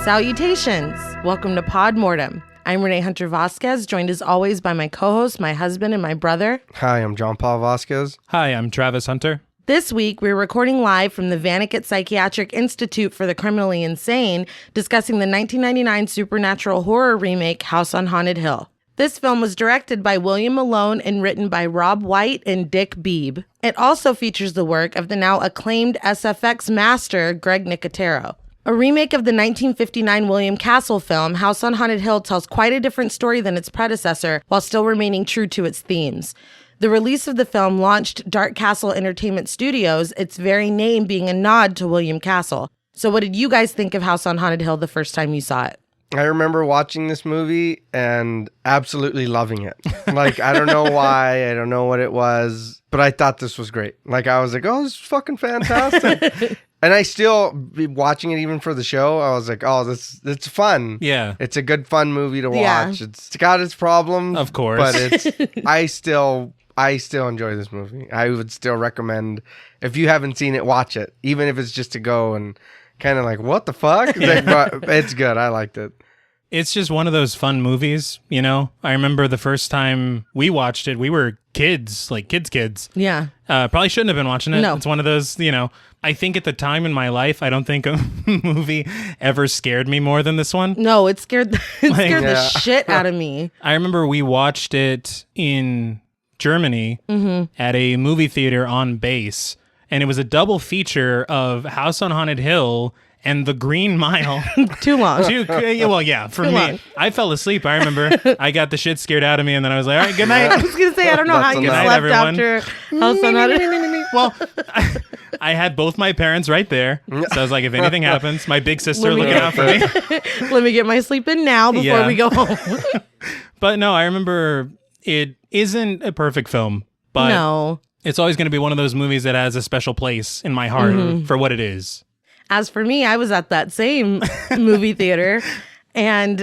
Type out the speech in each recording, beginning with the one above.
Salutations! Welcome to Pod Mortem. I'm Reneé Hunter Vasquez, joined as always by my co-host, my husband, and my brother. Hi, I'm John Paul Vasquez. Hi, I'm Travis Hunter. This week, we're recording live from the Vannicut Psychiatric Institute for the Criminally Insane, discussing the 1999 supernatural horror remake, House on Haunted Hill. This film was directed by William Malone and written by Rob White and Dick Beebe. It also features the work of the now acclaimed SFX master, Greg Nicotero. A remake of the 1959 William Castle film, House on Haunted Hill tells quite a different story than its predecessor, while still remaining true to its themes. The release of the film launched Dark Castle Entertainment Studios, its very name being a nod to William Castle. So what did you guys think of House on Haunted Hill the first time you saw it? I remember watching this movie and absolutely loving it. Like, I don't know why, I don't know what it was, but I thought this was great. Like, I was like, oh, this is fucking fantastic. And I still, watching it even for the show, I was like, oh, it's fun. Yeah. It's a good, fun movie to watch. Yeah. It's got its problems. Of course. But I still enjoy this movie. I would still recommend, if you haven't seen it, watch it. Even if it's just to go and kind of like, what the fuck? But it's good. I liked it. It's just one of those fun movies, you know? I remember the first time we watched it, we were kids, like kids. Yeah. Probably shouldn't have been watching it. No. It's one of those, you know, I think at the time in my life, I don't think a movie ever scared me more than this one. No, it scared the shit out of me. I remember we watched it in Germany at a movie theater on base, and it was a double feature of House on Haunted Hill and The Green Mile. Too long. Well, yeah, for me. long. I fell asleep. I remember I got the shit scared out of me, and then I was like, all right, good night. I was going to say, I don't know how you That's slept enough. after House on Haunted Hill. Well, I had both my parents right there. So I was like, if anything happens, my big sister looking out for me. Let me get my sleep in now before we go home. But no, I remember it isn't a perfect film, but No. it's always going to be one of those movies that has a special place in my heart for what it is. As for me, I was at that same movie theater, and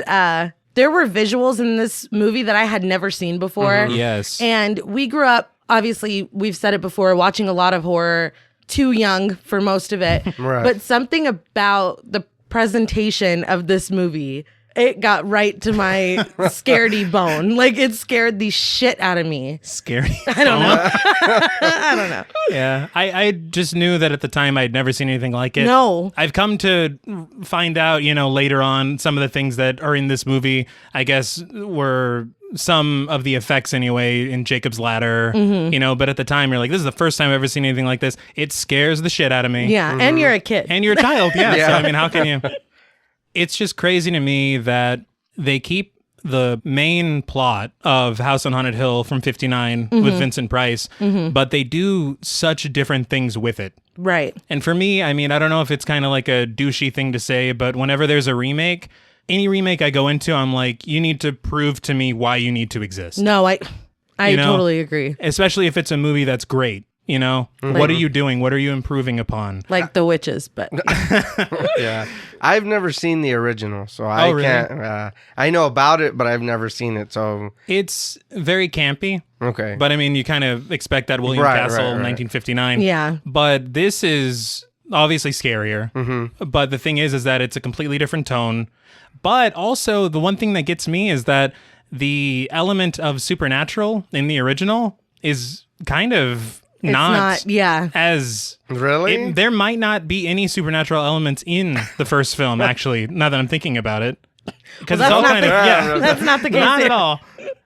there were visuals in this movie that I had never seen before. Yes. And we grew up, obviously, we've said it before, watching a lot of horror, too young for most of it. Right. But something about the presentation of this movie, it got right to my scaredy bone. Like, it scared the shit out of me. Scary. I don't know. I don't know. Yeah. I just knew that at the time I'd never seen anything like it. No. I've come to find out, you know, later on, some of the things that are in this movie, I guess, were some of the effects anyway in Jacob's Ladder, you know, but at the time you're like, this is the first time I've ever seen anything like this. It scares the shit out of me. Yeah, and you're a kid. And you're a child. Yeah. Yeah. So, I mean, how can you? It's just crazy to me that they keep the main plot of House on Haunted Hill from 59 with Vincent Price, but they do such different things with it. Right. And for me, I mean, I don't know if it's kind of like a douchey thing to say, but whenever there's a remake, any remake I go into, I'm like, you need to prove to me why you need to exist. No, I You know? totally agree. Especially if it's a movie that's great. You know, what are you doing? What are you improving upon? Like The Witches, but Yeah. I've never seen the original, so I really? can't. I know about it, but I've never seen it, so. It's very campy, Okay. but I mean, you kind of expect that William Right, Castle, right. 1959. yeah. But this is obviously scarier. But the thing is that it's a completely different tone. But also, the one thing that gets me is that the element of supernatural in the original is kind of It's not, yeah. as Really? there might not be any supernatural elements in the first film, actually, now that I'm thinking about it. Because Well, it's all that's kind of, not yeah, That's not the case. not here. at all.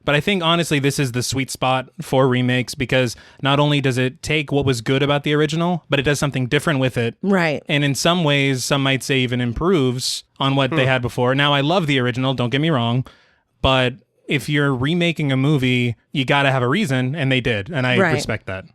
But I think, honestly, this is the sweet spot for remakes because not only does it take what was good about the original, but it does something different with it. Right. And in some ways, some might say even improves on what they had before. Now, I love the original, don't get me wrong, but if you're remaking a movie, you got to have a reason, and they did, and I Right. respect that.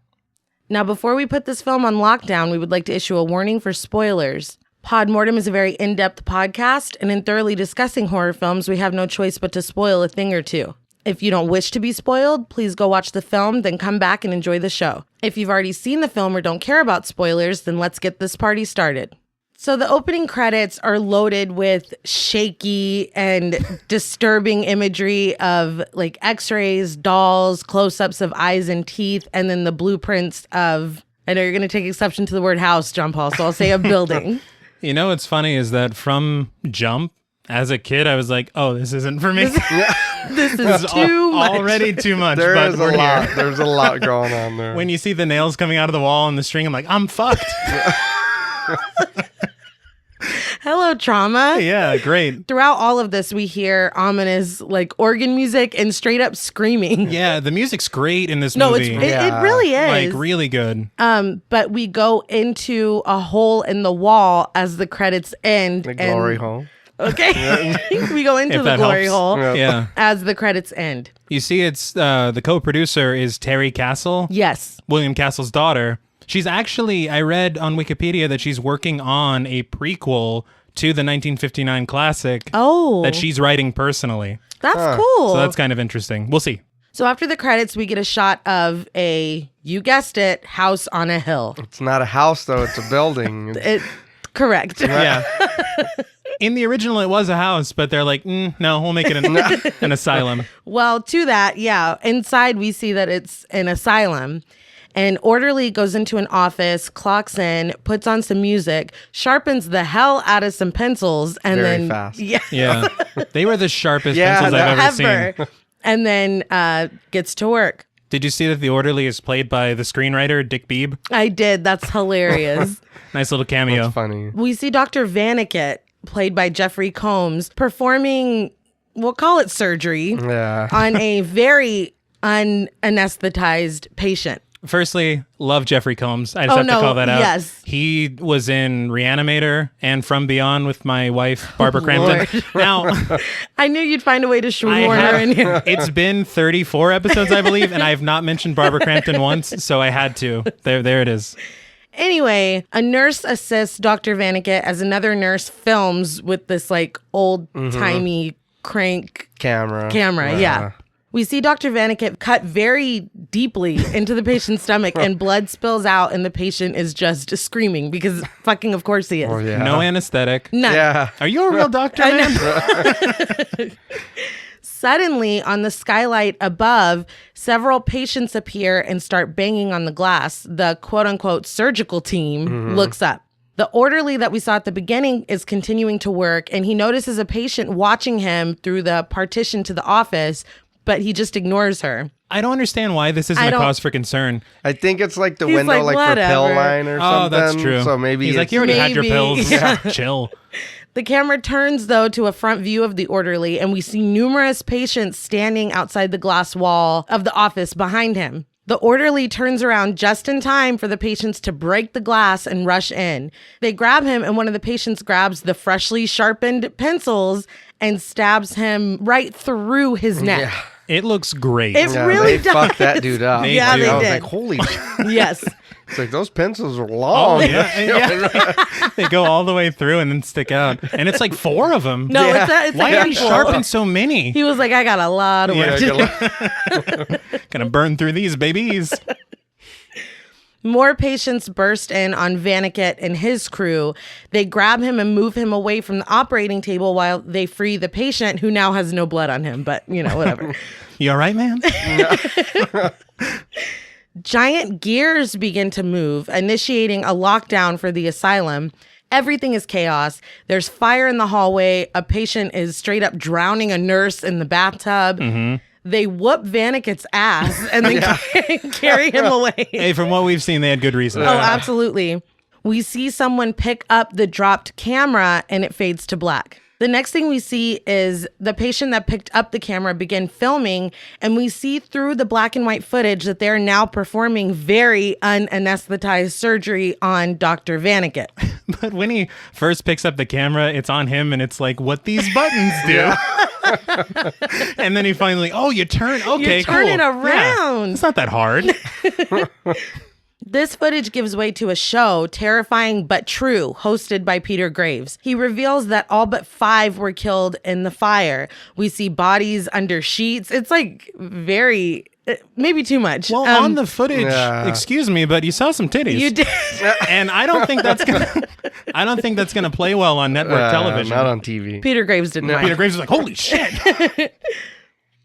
Now, before we put this film on lockdown, we would like to issue a warning for spoilers. Pod Mortem is a very in-depth podcast, and in thoroughly discussing horror films, we have no choice but to spoil a thing or two. If you don't wish to be spoiled, please go watch the film, then come back and enjoy the show. If you've already seen the film or don't care about spoilers, then let's get this party started. So the opening credits are loaded with shaky and disturbing imagery of like x-rays, dolls, close-ups of eyes and teeth, and then the blueprints of, I know you're going to take exception to the word house, John Paul, so I'll say a building. You know what's funny is that from Jump, as a kid, I was like, oh, this isn't for me. This is too much. Already too much. There but is we're a lot. here. There's a lot going on there. When you see the nails coming out of the wall and the string, I'm like, I'm fucked. Hello, trauma. Yeah, great. Throughout all of this, we hear ominous like organ music and straight up screaming. Yeah, the music's great in this No, movie. it really is. Like, really good. But we go into a hole in the wall as the credits end. The glory hole. Okay. We go into If the that glory helps. hole Yeah. as the credits end. You see, it's the co-producer is Terry Castle, Yes. William Castle's daughter. She's actually, I read on Wikipedia that she's working on a prequel to the 1959 classic Oh. that she's writing personally. That's cool. So that's kind of interesting. We'll see. So after the credits, we get a shot of you guessed it, house on a hill. It's not a house, though. It's a building. Correct. Yeah. In the original, it was a house, but they're like, no, we'll make it an asylum. Well, to that, yeah. Inside, we see that it's an asylum. An orderly goes into an office, clocks in, puts on some music, sharpens the hell out of some pencils, and Very then fast. Yeah. They were the sharpest Yeah, pencils I've ever seen. And then gets to work. Did you see that the orderly is played by the screenwriter, Dick Beebe? I did. That's hilarious. Nice little cameo. That's funny. We see Dr. Vaniket, played by Jeffrey Combs, performing, we'll call it surgery, Yeah. on a very unanesthetized patient. Firstly, love Jeffrey Combs. I just Oh, have to no, call that out. yes. He was in Reanimator and From Beyond with my wife, Barbara Crampton. Now, I knew you'd find a way to I shoehorn her in here. it's been 34 episodes, I believe, and I have not mentioned Barbara Crampton once, so I had to. There it is. Anyway, a nurse assists Dr. Vaniket as another nurse films with this like old-timey crank Camera. yeah. We see Dr. Vaniket cut very deeply into the patient's stomach and blood spills out and the patient is just screaming because fucking of course he is. Oh, yeah. No anesthetic. None. Yeah. Are you a real doctor, man? Suddenly, on the skylight above, several patients appear and start banging on the glass. The quote-unquote surgical team looks up. The orderly that we saw at the beginning is continuing to work, and he notices a patient watching him through the partition to the office, but he just ignores her. I don't understand why this isn't I a don't- cause for concern. I think it's like the He's window, like, like for pill whatever. line or something. Oh, that's true. So maybe He's like, it's- you already had your Maybe. pills. Yeah. Chill. The camera turns, though, to a front view of the orderly, and we see numerous patients standing outside the glass wall of the office behind him. The orderly turns around just in time for the patients to break the glass and rush in. They grab him, and one of the patients grabs the freshly sharpened pencils and stabs him right through his neck. Yeah. It looks great. It Yeah, really they does. fucked that dude up. They Yeah, do. they I was did. like, holy shit. Yes. It's like, those pencils are long. Oh, yeah. They go all the way through and then stick out. And it's like 4 of them. No, Yeah. it's a Why are you handful. sharpen so many? He was like, I got a lot of work Yeah, to do. Gonna burn through these babies. More patients burst in on Vaniket and his crew. They grab him and move him away from the operating table while they free the patient who now has no blood on him, but you know, whatever. You all right, man? Giant gears begin to move, initiating a lockdown for the asylum. Everything is chaos. There's fire in the hallway. A patient is straight up drowning a nurse in the bathtub. They whoop Vaniket's ass and then carry him away. Hey, from what we've seen, they had good reason. Oh, absolutely. We see someone pick up the dropped camera and it fades to black. The next thing we see is the patient that picked up the camera begin filming, and we see through the black and white footage that they're now performing very unanesthetized surgery on Dr. Vaniket. But when he first picks up the camera, it's on him and it's like, what these buttons do. And then he finally, you turn. Okay, You turn cool. it around. Yeah, it's not that hard. This footage gives way to a show, Terrifying But True, hosted by Peter Graves. He reveals that all but 5 were killed in the fire. We see bodies under sheets. It's like very, maybe too much. Well, on the footage, excuse me, but you saw some titties. You did. And I don't think that's gonna play well on network television. Not on TV. Peter Graves didn't mind. Peter Graves was like, holy shit.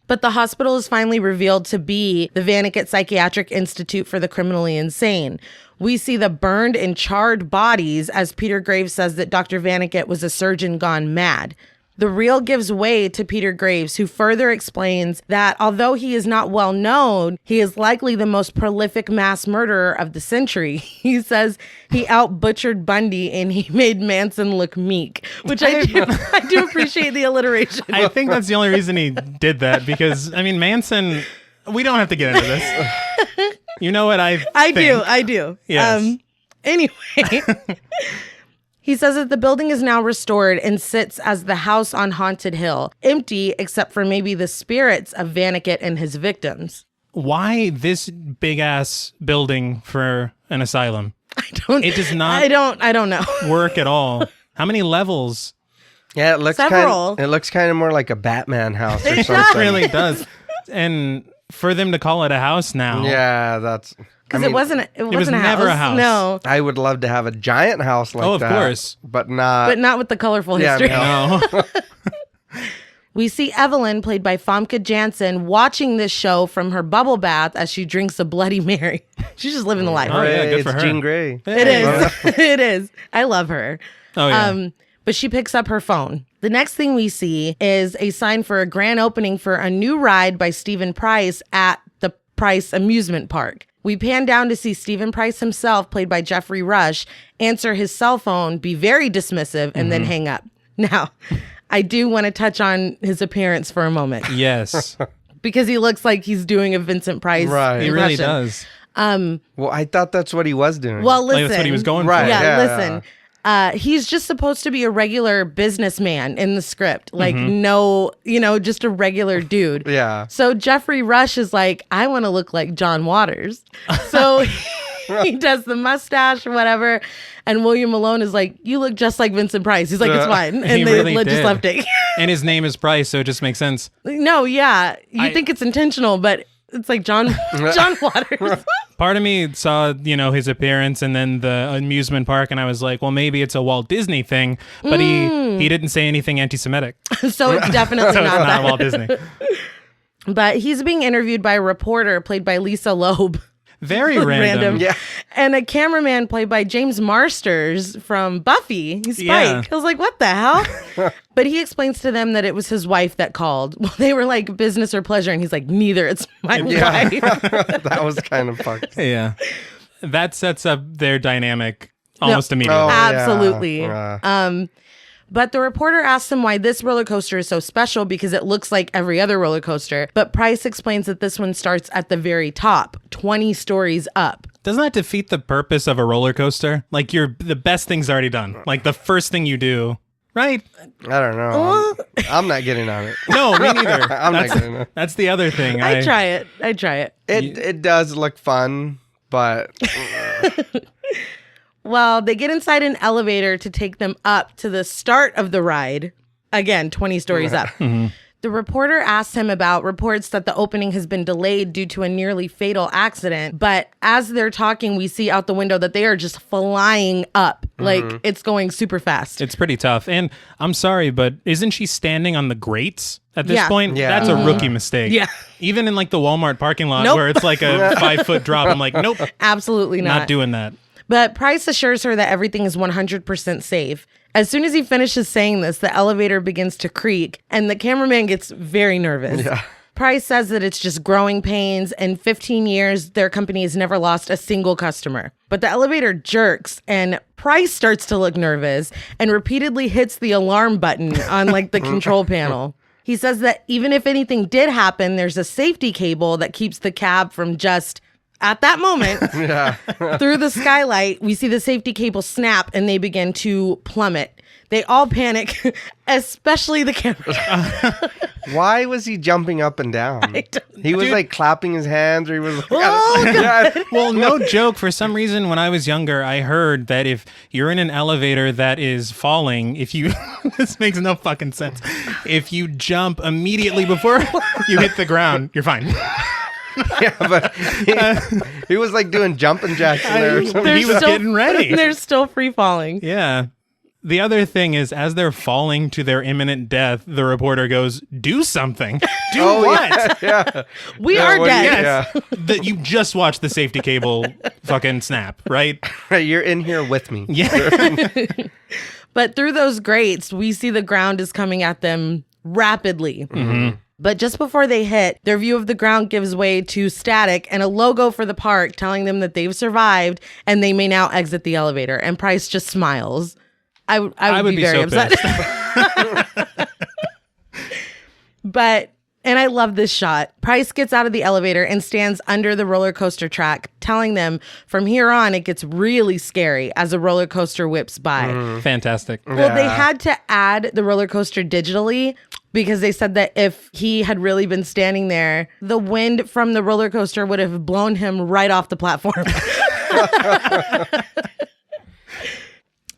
But the hospital is finally revealed to be the Vaniket Psychiatric Institute for the Criminally Insane. We see the burned and charred bodies as Peter Graves says that Dr. Vaniket was a surgeon gone mad. The reel gives way to Peter Graves, who further explains that although he is not well known, he is likely the most prolific mass murderer of the century. He says he out-butchered Bundy and he made Manson look meek, which I do appreciate the alliteration. I think that's the only reason he did that, because, I mean, Manson, we don't have to get into this. You know what I do. Yes. Anyway... He says that the building is now restored and sits as the house on Haunted Hill, empty except for maybe the spirits of Vaniket and his victims. Why this big ass building for an asylum? It does not. I don't know. Work at all. How many levels? Yeah, it looks Several. It looks kind of more like a Batman house or It something. It really does. And for them to call it a house now. Yeah, that's... Because it wasn't a house. Never a house. No. I would love to have a giant house like that. Of course. But not... But not with the colorful history. No. We see Evelyn, played by Famke Janssen, watching this show from her bubble bath as she drinks a Bloody Mary. She's just living the life. Oh, yeah, good it's for her. Jean Grey. It is. It is. I love her. Oh, yeah. But she picks up her phone. The next thing we see is a sign for a grand opening for a new ride by Stephen Price at the Price Amusement Park. We pan down to see Stephen Price himself, played by Jeffrey Rush, answer his cell phone, be very dismissive, and then hang up. Now, I do want to touch on his appearance for a moment. Yes. Because he looks like he's doing a Vincent Price Right. He really does. Well, I thought that's what he was doing. Well, listen. Like, that's what he was going Right. for. Yeah, Yeah, listen. He's just supposed to be a regular businessman in the script. Like, no, just a regular dude. Yeah. So Jeffrey Rush is like, I want to look like John Waters. So he does the mustache or whatever. And William Malone is like, you look just like Vincent Price. He's like, it's fine. And He they really just did. left it. And his name is Price, so it just makes sense. No, yeah. You think it's intentional, but it's like John Waters. Part of me saw, his appearance and then the amusement park, and I was like, well, maybe it's a Walt Disney thing, but he didn't say anything anti-Semitic. So it's definitely So it's not not that. Walt Disney. But he's being interviewed by a reporter played by Lisa Loeb. Very random. Yeah. And a cameraman played by James Marsters from Buffy. He's Spike. Yeah. I was like, what the hell? But he explains to them that it was his wife that called. Well, they were like, business or pleasure. And he's like, neither. It's my wife. That was kind of fucked. Yeah. That sets up their dynamic almost immediately. Oh, yeah. Absolutely. Yeah. But the reporter asks him why this roller coaster is so special because it looks like every other roller coaster. But Price explains that this one starts at the very top, 20 stories up. Doesn't that defeat the purpose of a roller coaster? Like, the best thing's already done. Like, the first thing you do, right? I don't know. I'm not getting on it. No, me neither. I'm not getting it. That's the other thing. I'd try it. It does look fun, but Well, they get inside an elevator to take them up to the start of the ride. Again, 20 stories up. The reporter asks him about reports that the opening has been delayed due to a nearly fatal accident. But as they're talking, we see out the window that they are just flying up. Like, it's going super fast. It's pretty tough. And I'm sorry, but isn't she standing on the grates at this Yeah. point? Yeah. That's a rookie mistake. Yeah. Even in like the Walmart parking lot Nope. where it's like a 5-foot drop, I'm like, nope, Absolutely not doing that. But Price assures her that everything is 100% safe. As soon as he finishes saying this, the elevator begins to creak, and the cameraman gets very nervous. Yeah. Price says that it's just growing pains. In 15 years, their company has never lost a single customer. But the elevator jerks, and Price starts to look nervous and repeatedly hits the alarm button on like the control panel. He says that even if anything did happen, there's a safety cable that keeps the cab from just... At that moment, through the skylight, we see the safety cable snap and they begin to plummet. They all panic, especially the camera. why was he jumping up and down? He was like clapping his hands, or he was like, Oh, yeah. Well, no joke. For some reason, when I was younger, I heard that if you're in an elevator that is falling, if you, this makes no fucking sense. If you jump immediately before you hit the ground, you're fine. Yeah, but he was like doing jumping jacks in there or something. He was getting ready. They're still free falling. Yeah. The other thing is, as they're falling to their imminent death, the reporter goes, "Do something." Do what? Yeah. We are what do you- dead. Yeah. That you just watched the safety cable fucking snap, right? You're in here with me. Yeah. But through those grates, we see the ground is coming at them rapidly. But just before they hit, their view of the ground gives way to static and a logo for the park telling them that they've survived and they may now exit the elevator. And Price just smiles. I would be very so upset. And I love this shot. Price gets out of the elevator and stands under the roller coaster track, telling them from here on it gets really scary as a roller coaster whips by. Fantastic. Well, they had to add the roller coaster digitally because they said that if he had really been standing there, the wind from the roller coaster would have blown him right off the platform.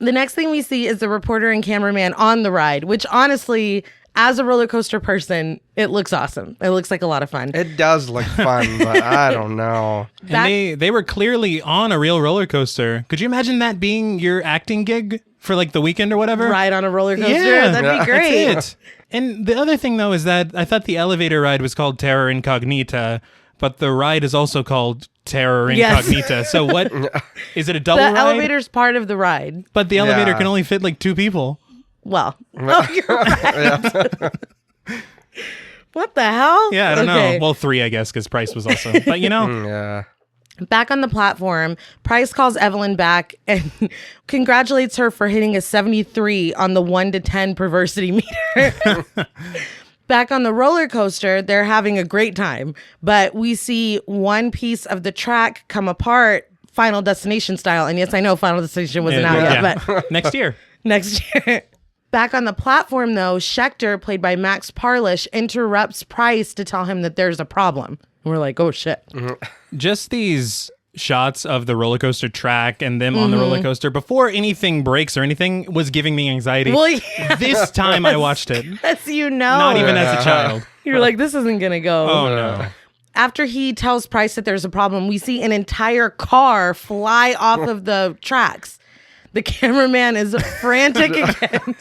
The next thing we see is the reporter and cameraman on the ride, which honestly, as a roller coaster person, it looks awesome. It looks like a lot of fun. It does look fun, but I don't know. And they were clearly on a real roller coaster. Could you imagine that being your acting gig for like the weekend or whatever? Ride on a roller coaster? Yeah. That'd be great. That's it. And the other thing, though, is that I thought the elevator ride was called Terror Incognita, but the ride is also called Terror Yes. Incognita. So what? Is it a double The ride? elevator's part of the ride. But the elevator Yeah. can only fit like 2 people. Well, oh, you're right. What the hell? Yeah, I don't Okay. know. Well, 3, I guess, because Price was also. But you know, Yeah. Back on the platform, Price calls Evelyn back and congratulates her for hitting a 73 on the 1 to 10 perversity meter. Back on the roller coaster, they're having a great time, but we see one piece of the track come apart, Final Destination style. And yes, I know Final Destination wasn't out yet, but next year. next year. Back on the platform, though, Schechter, played by Max Parlish, interrupts Price to tell him that there's a problem. And we're like, oh, shit. Just these shots of the roller coaster track and them on the roller coaster before anything breaks or anything was giving me anxiety. Well, yeah. This time I watched it. Yes, you know. Not even as a child. You're like, this isn't going to go. Oh, no. After he tells Price that there's a problem, we see an entire car fly off of the tracks. The cameraman is frantic again.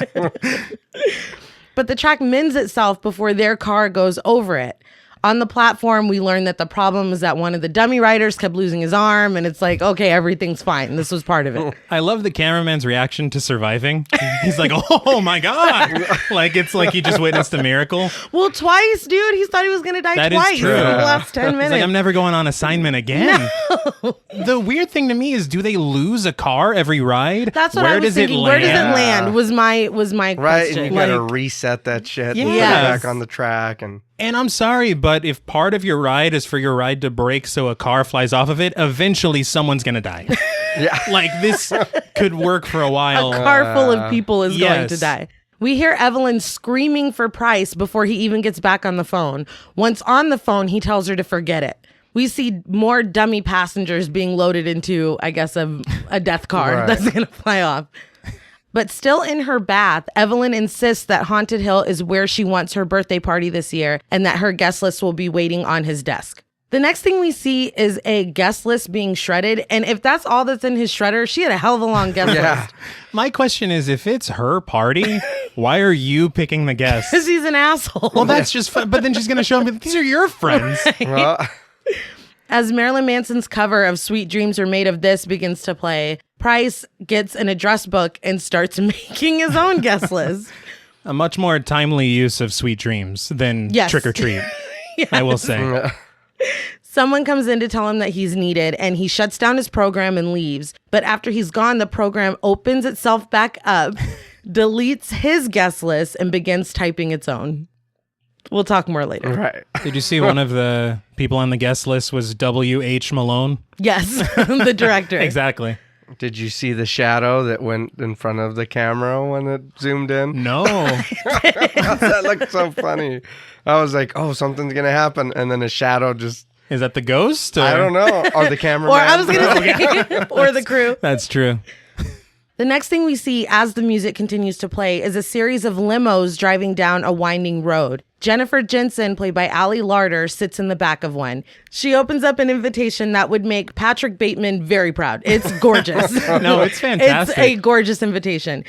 But the track mends itself before their car goes over it. On the platform, we learn that the problem is that one of the dummy riders kept losing his arm, and it's like, okay, everything's fine. This was part of it. I love the cameraman's reaction to surviving. He's like, oh my God. Like, it's like he just witnessed a miracle. Well, twice, dude. He thought he was going to die That is twice true. in the last 10 minutes. He's like, I'm never going on assignment again. The weird thing to me is, do they lose a car every ride? That's what Where I was does thinking. it Where does it land? land was my Right, question. and you gotta Like- reset that shit and put it Yes. back on the track. And I'm sorry, but if part of your ride is for your ride to break so a car flies off of it, eventually someone's going to die. Yeah. Like, this could work for a while. A car full of people is going to yes. die. We hear Evelyn screaming for Price before he even gets back on the phone. Once on the phone, he tells her to forget it. We see more dummy passengers being loaded into, I guess, a death car Right. that's going to fly off. But still in her bath, Evelyn insists that Haunted Hill is where she wants her birthday party this year and that her guest list will be waiting on his desk. The next thing we see is a guest list being shredded. And if that's all that's in his shredder, she had a hell of a long guest Yeah. list. My question is, if it's her party, why are you picking the guests? Because he's an asshole. Well, that's just fun. But then she's going to show me, these are your friends. Well, As Marilyn Manson's cover of Sweet Dreams Are Made of This begins to play, Price gets an address book and starts making his own guest list. A much more timely use of Sweet Dreams than Yes. Trick or Treat, I will say. Someone comes in to tell him that he's needed, and he shuts down his program and leaves. But after he's gone, the program opens itself back up, deletes his guest list, and begins typing its own. We'll talk more later. right. Did you see one of the people on the guest list was W.H. Malone? Yes, the director. Exactly. Did you see the shadow that went in front of the camera when it zoomed in? No. That looked so funny. I was like, oh, something's going to happen. And then a shadow just, Is that the ghost? Or? I don't know. Or the cameraman. Or I was going to say, or the crew. That's true. The next thing we see as the music continues to play is a series of limos driving down a winding road. Jennifer Jensen, played by Allie Larder, sits in the back of one. She opens up an invitation that would make Patrick Bateman very proud. It's gorgeous. No, it's fantastic. It's a gorgeous invitation.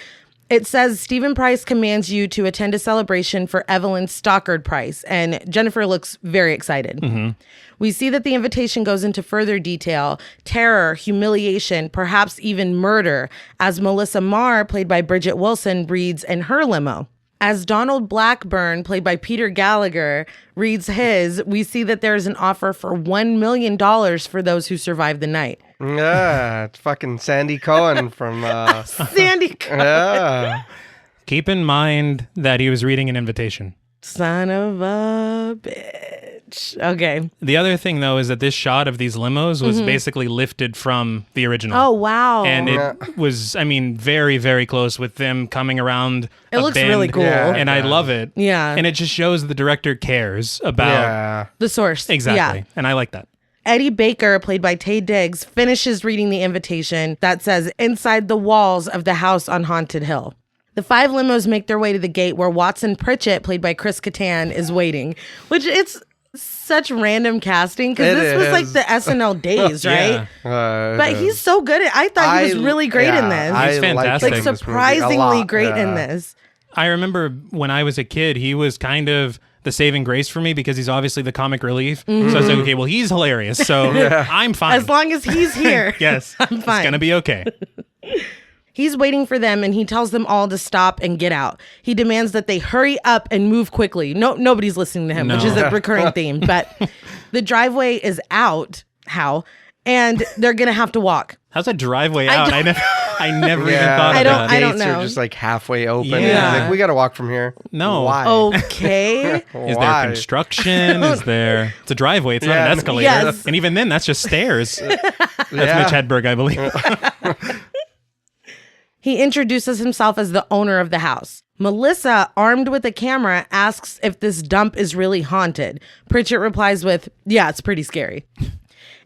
It says Stephen Price commands you to attend a celebration for Evelyn Stockard Price, and Jennifer looks very excited. We see that the invitation goes into further detail: terror, humiliation, perhaps even murder, as Melissa Marr, played by Bridget Wilson, reads in her limo. As Donald Blackburn, played by Peter Gallagher, reads his, we see that there is an offer for $1 million for those who survive the night. Yeah, it's fucking Sandy Cohen from... Sandy Cohen. Yeah. Keep in mind that he was reading an invitation. Son of a bitch. Okay. The other thing, though, is that this shot of these limos was basically lifted from the original. Oh, wow. And it was, I mean, very, very close with them coming around. It looks really cool. Yeah. And I love it. Yeah. And it just shows the director cares about the source. Exactly. Yeah. And I like that. Eddie Baker, played by Taye Diggs, finishes reading the invitation that says, inside the walls of the house on Haunted Hill. The 5 limos make their way to the gate where Watson Pritchett, played by Chris Kattan, is waiting, which it's such random casting because this was like the SNL days, right? But he's so good at I thought he was really great in this. He's fantastic. Like surprisingly great in this. I remember when I was a kid, he was kind of the saving grace for me because he's obviously the comic relief. So I was like, okay, well, he's hilarious. So I'm fine. As long as he's here. Yes. I'm fine. It's going to be okay. He's waiting for them and he tells them all to stop and get out. He demands that they hurry up and move quickly. Nobody's listening to him, which is a recurring theme. But the driveway is out. How? And they're going to have to walk. How's a driveway out? I never even thought of that. I don't know. Are just like halfway open. Yeah. Like, we got to walk from here. No. Why? Okay. Is there construction? Is there... It's a driveway. It's not an escalator. Yes. And even then, that's just stairs. That's Mitch Hedberg, I believe. He introduces himself as the owner of the house. Melissa, armed with a camera, asks if this dump is really haunted. Pritchett replies with, yeah, it's pretty scary.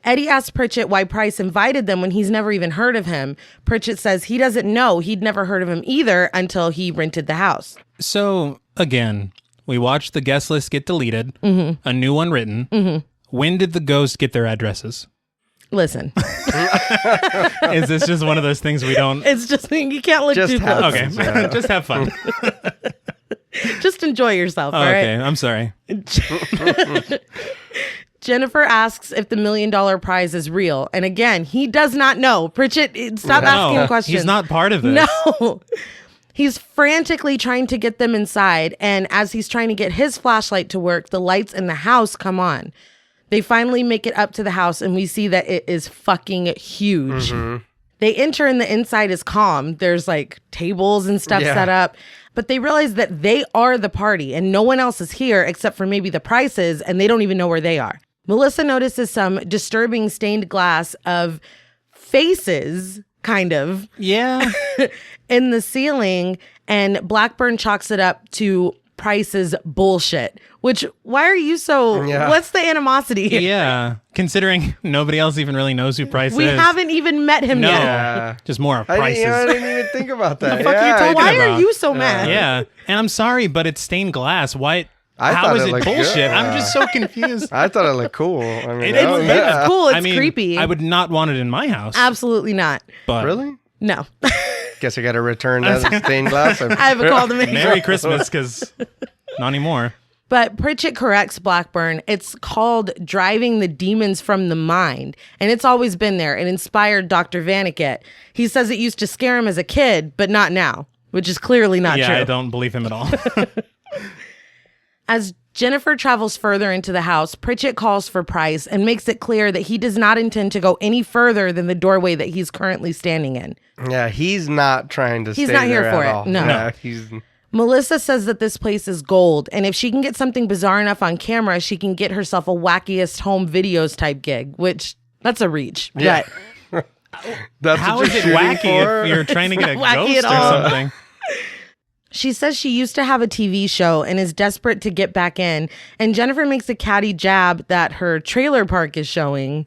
Eddie asks Pritchett why Price invited them when he's never even heard of him. Pritchett says he doesn't know. He'd never heard of him either until he rented the house. So, again, we watched the guest list get deleted, a new one written. When did the ghost get their addresses? Listen. Is this just one of those things we don't... It's just, you can't look too close. Okay, just have fun. Just enjoy yourself, all right? Okay, I'm sorry. Jennifer asks if the $1 million prize is real. And again, he does not know. Pritchett, stop asking questions. He's not part of this. No. He's frantically trying to get them inside. And as he's trying to get his flashlight to work, the lights in the house come on. They finally make it up to the house and we see that it is fucking huge. They enter and the inside is calm. There's like tables and stuff set up. But they realize that they are the party and no one else is here except for maybe the Prices, and they don't even know where they are. Melissa notices some disturbing stained glass of faces, kind of. Yeah. In the ceiling, and Blackburn chalks it up to Price's bullshit. Which, why are you so... What's the animosity here? Yeah. Considering nobody else even really knows who Price is. We haven't even met him yet. Yeah. Just more of Prices. I didn't even think about that. The fuck are you talking Why about? are you so mad? Yeah. And I'm sorry, but it's stained glass. Why... I How thought is it it looked bullshit? good. I'm just so confused. I thought it looked cool. I mean, It's cool. It's creepy. I would not want it in my house. Absolutely not. But Really? No. Guess I got to return that stained glass. I have a call to make. Merry Christmas, because not anymore. But Pritchett corrects Blackburn. It's called driving the demons from the mind. And it's always been there. It inspired Dr. Vaniket. He says it used to scare him as a kid, but not now, which is clearly not true. Yeah, I don't believe him at all. As Jennifer travels further into the house, Pritchett calls for Price and makes it clear that he does not intend to go any further than the doorway that he's currently standing in. Yeah, he's not trying to He's stay not here there for at it. all. No. Yeah, he's... Melissa says that this place is gold, and if she can get something bizarre enough on camera, she can get herself a wackiest home videos type gig, which that's a reach. Yeah. But That's How what is it you're shooting wacky for? if you're trying to get a Wacky ghost at or all. something? she says she used to have a TV show and is desperate to get back in, and Jennifer makes a catty jab that her trailer park is showing.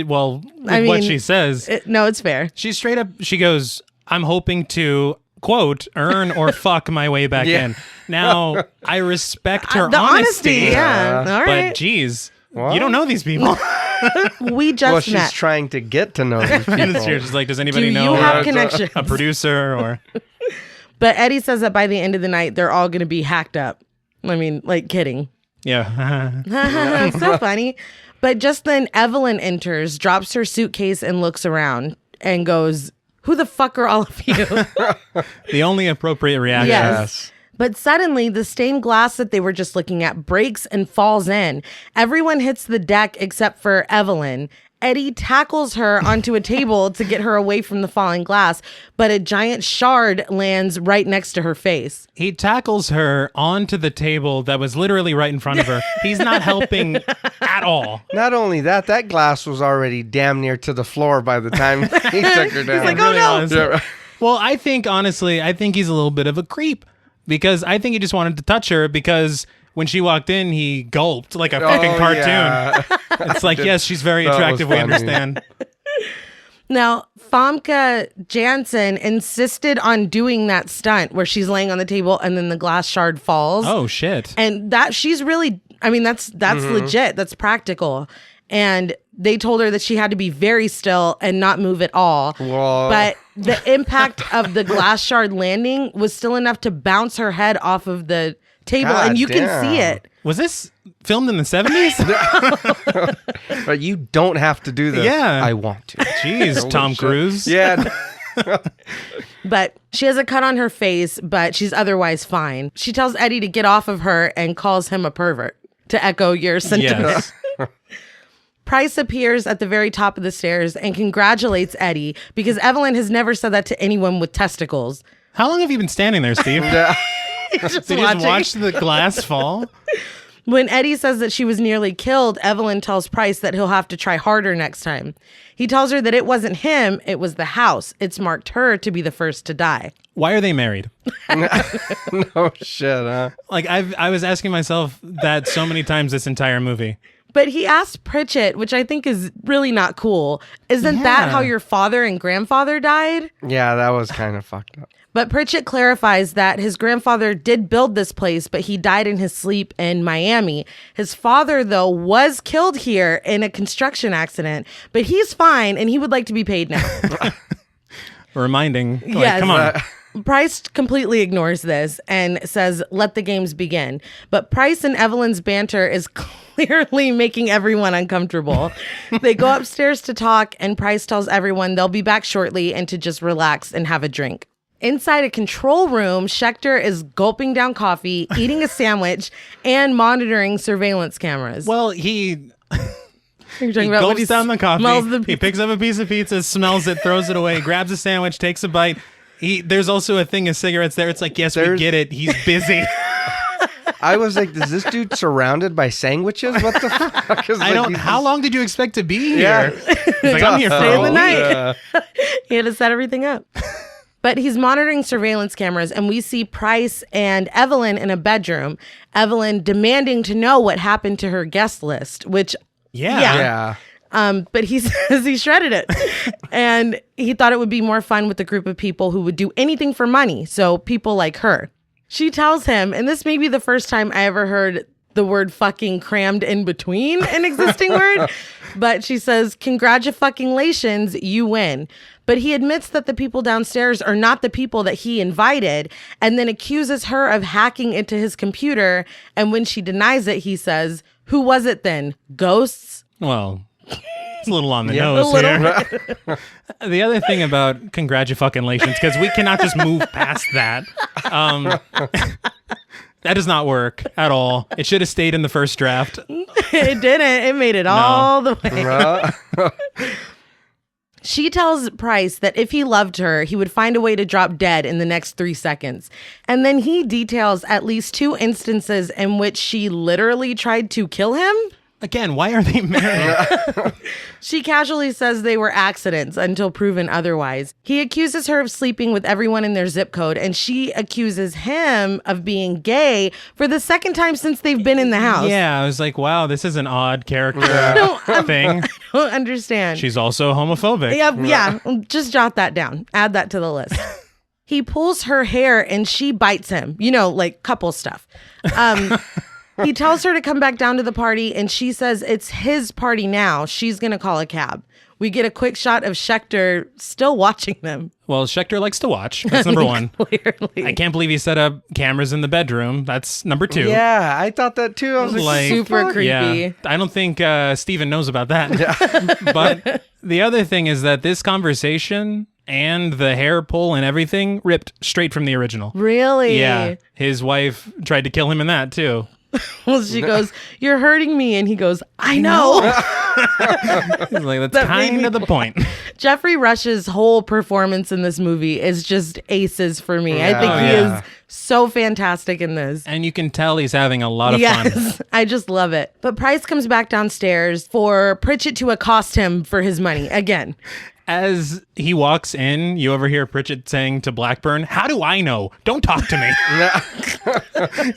Well, I what mean, she says, No, it's fair. she straight up, she goes, I'm hoping to, quote, earn or fuck my way back in. Now, I respect her The honesty, yeah. All But right. geez, you don't know these people. We just Well, she's met. trying to get to know these people. She's like, does anybody Do know you have a connections? producer or... But Eddie says that by the end of the night, they're all going to be hacked up. I mean, like, kidding. Yeah. So funny. But just then, Evelyn enters, drops her suitcase, and looks around and goes, "Who the fuck are all of you?" The only appropriate reaction. Yes. But suddenly, the stained glass that they were just looking at breaks and falls in. Everyone hits the deck except for Evelyn. Eddie tackles her onto a table to get her away from the falling glass, but a giant shard lands right next to her face. He tackles her onto the table that was literally right in front of her. He's not helping at all. Not only that, that glass was already damn near to the floor by the time he took her down. He's like, "Oh no!" Was. Yeah. Well, I think honestly, he's a little bit of a creep because I think he just wanted to touch her because when she walked in, he gulped like a fucking cartoon. Yeah. It's like, yes, she's very attractive. We understand. Now, Famke Janssen insisted on doing that stunt where she's laying on the table and then the glass shard falls. Oh, shit. And that she's really, I mean, that's legit. That's practical. And they told her that she had to be very still and not move at all. Whoa. But the impact of the glass shard landing was still enough to bounce her head off of the table. God and you damn. can see it. Was this filmed in the 70s? But you don't have to do this. Yeah. I want to. Jeez, Holy Tom shit. Cruise. Yeah. But she has a cut on her face, but she's otherwise fine. She tells Eddie to get off of her and calls him a pervert, to echo your sentiment. Yes. Price appears at the very top of the stairs and congratulates Eddie because Evelyn has never said that to anyone with testicles. How long have you been standing there, Steve? Just Did you just watch the glass fall? When Eddie says that she was nearly killed, Evelyn tells Price that he'll have to try harder next time. He tells her that it wasn't him, it was the house. It's marked her to be the first to die. Why are they married? No shit, huh? Like, I was asking myself that so many times this entire movie. But he asked Pritchett, which I think is really not cool. Isn't that how your father and grandfather died? Yeah, that was kind of fucked up. But Pritchett clarifies that his grandfather did build this place, but he died in his sleep in Miami. His father, though, was killed here in a construction accident, but he's fine and he would like to be paid now. Reminding. Like, Yes. come on. Price completely ignores this and says, "Let the games begin." But Price and Evelyn's banter is clearly making everyone uncomfortable. They go upstairs to talk, and Price tells everyone they'll be back shortly and to just relax and have a drink. Inside a control room, Schechter is gulping down coffee, eating a sandwich, and monitoring surveillance cameras. Well, he You're talking about when gulps down the coffee. smells the He picks up a piece of pizza, smells it, throws it away, grabs a sandwich, takes a bite. There's also a thing of cigarettes there. It's like, yes, we get it. He's busy. I was like, is this dude surrounded by sandwiches? What the fuck? How long did you expect to be here? Yeah. He's like, I'm here for Stay in the all night. Yeah. He had to set everything up. But he's monitoring surveillance cameras, and we see Price and Evelyn in a bedroom. Evelyn demanding to know what happened to her guest list, which, Yeah. but he says he shredded it. And he thought it would be more fun with a group of people who would do anything for money. So people like her. She tells him, and this may be the first time I ever heard the word fucking crammed in between an existing word, but she says, "Congratulations, you win." But he admits that the people downstairs are not the people that he invited, and then accuses her of hacking into his computer. And when she denies it, he says, "Who was it then? Ghosts?" Well, it's a little on the nose here. The other thing about congratulations, because we cannot just move past that. That does not work at all. It should have stayed in the first draft. It didn't. It made it all the way. She tells Price that if he loved her, he would find a way to drop dead in the next 3 seconds. And then he details at least 2 instances in which she literally tried to kill him. Again, why are they married? She casually says they were accidents until proven otherwise. He accuses her of sleeping with everyone in their zip code, and she accuses him of being gay for the second time since they've been in the house. Yeah, I was like, wow, this is an odd character thing. I don't understand. She's also homophobic. Yeah, just jot that down. Add that to the list. He pulls her hair and she bites him, like couple stuff. He tells her to come back down to the party, and she says it's his party now. She's going to call a cab. We get a quick shot of Schechter still watching them. Well, Schechter likes to watch. That's number one. Clearly. I can't believe he set up cameras in the bedroom. That's number two. Yeah, I thought that too. I was like, super fuck? creepy. Yeah, I don't think Steven knows about that. But the other thing is that this conversation and the hair pull and everything ripped straight from the original. Really? Yeah. His wife tried to kill him in that too. Well, she goes, "You're hurting me," and he goes, "I know." He's like, that's kind of the point. Jeffrey Rush's whole performance in this movie is just aces for me. I think Oh, he yeah. is so fantastic in this. And you can tell he's having a lot of fun. Yes, I just love it. But Price comes back downstairs for Pritchett to accost him for his money again. As he walks in, you overhear Pritchett saying to Blackburn, "How do I know? Don't talk to me."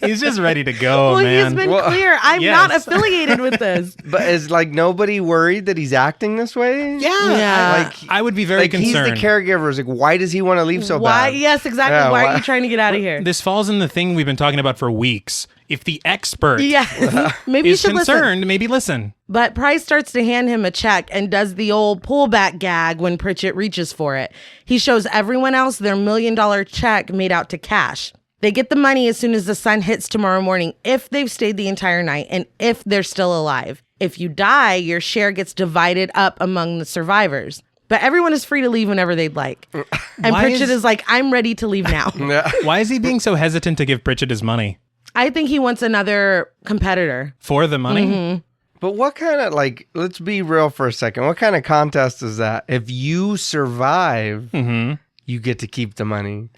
He's just ready to go, Well, man. he's been Well, clear. I'm yes. not affiliated with this. But is like nobody worried that he's acting this way? Yeah. Like, I would be very concerned. he's the caregiver. It's like, why does he want to leave so Why? bad? Yes, exactly. Yeah, why why- are you trying to get out of here? This falls in the thing we've been talking about for weeks. If the expert Yes. Maybe you is should listen. concerned, maybe listen. But Price starts to hand him a check and does the old pullback gag when Pritchett reaches for it. He shows everyone else their $1 million check made out to cash. They get the money as soon as the sun hits tomorrow morning if they've stayed the entire night and if they're still alive. If you die, your share gets divided up among the survivors. But everyone is free to leave whenever they'd like. And Why Pritchett is- is like, I'm ready to leave now. Yeah. Why is he being so hesitant to give Pritchett his money? I think he wants another competitor. For the money? Mm-hmm. But what kind of, like, let's be real for a second. What kind of contest is that? If you survive, you get to keep the money.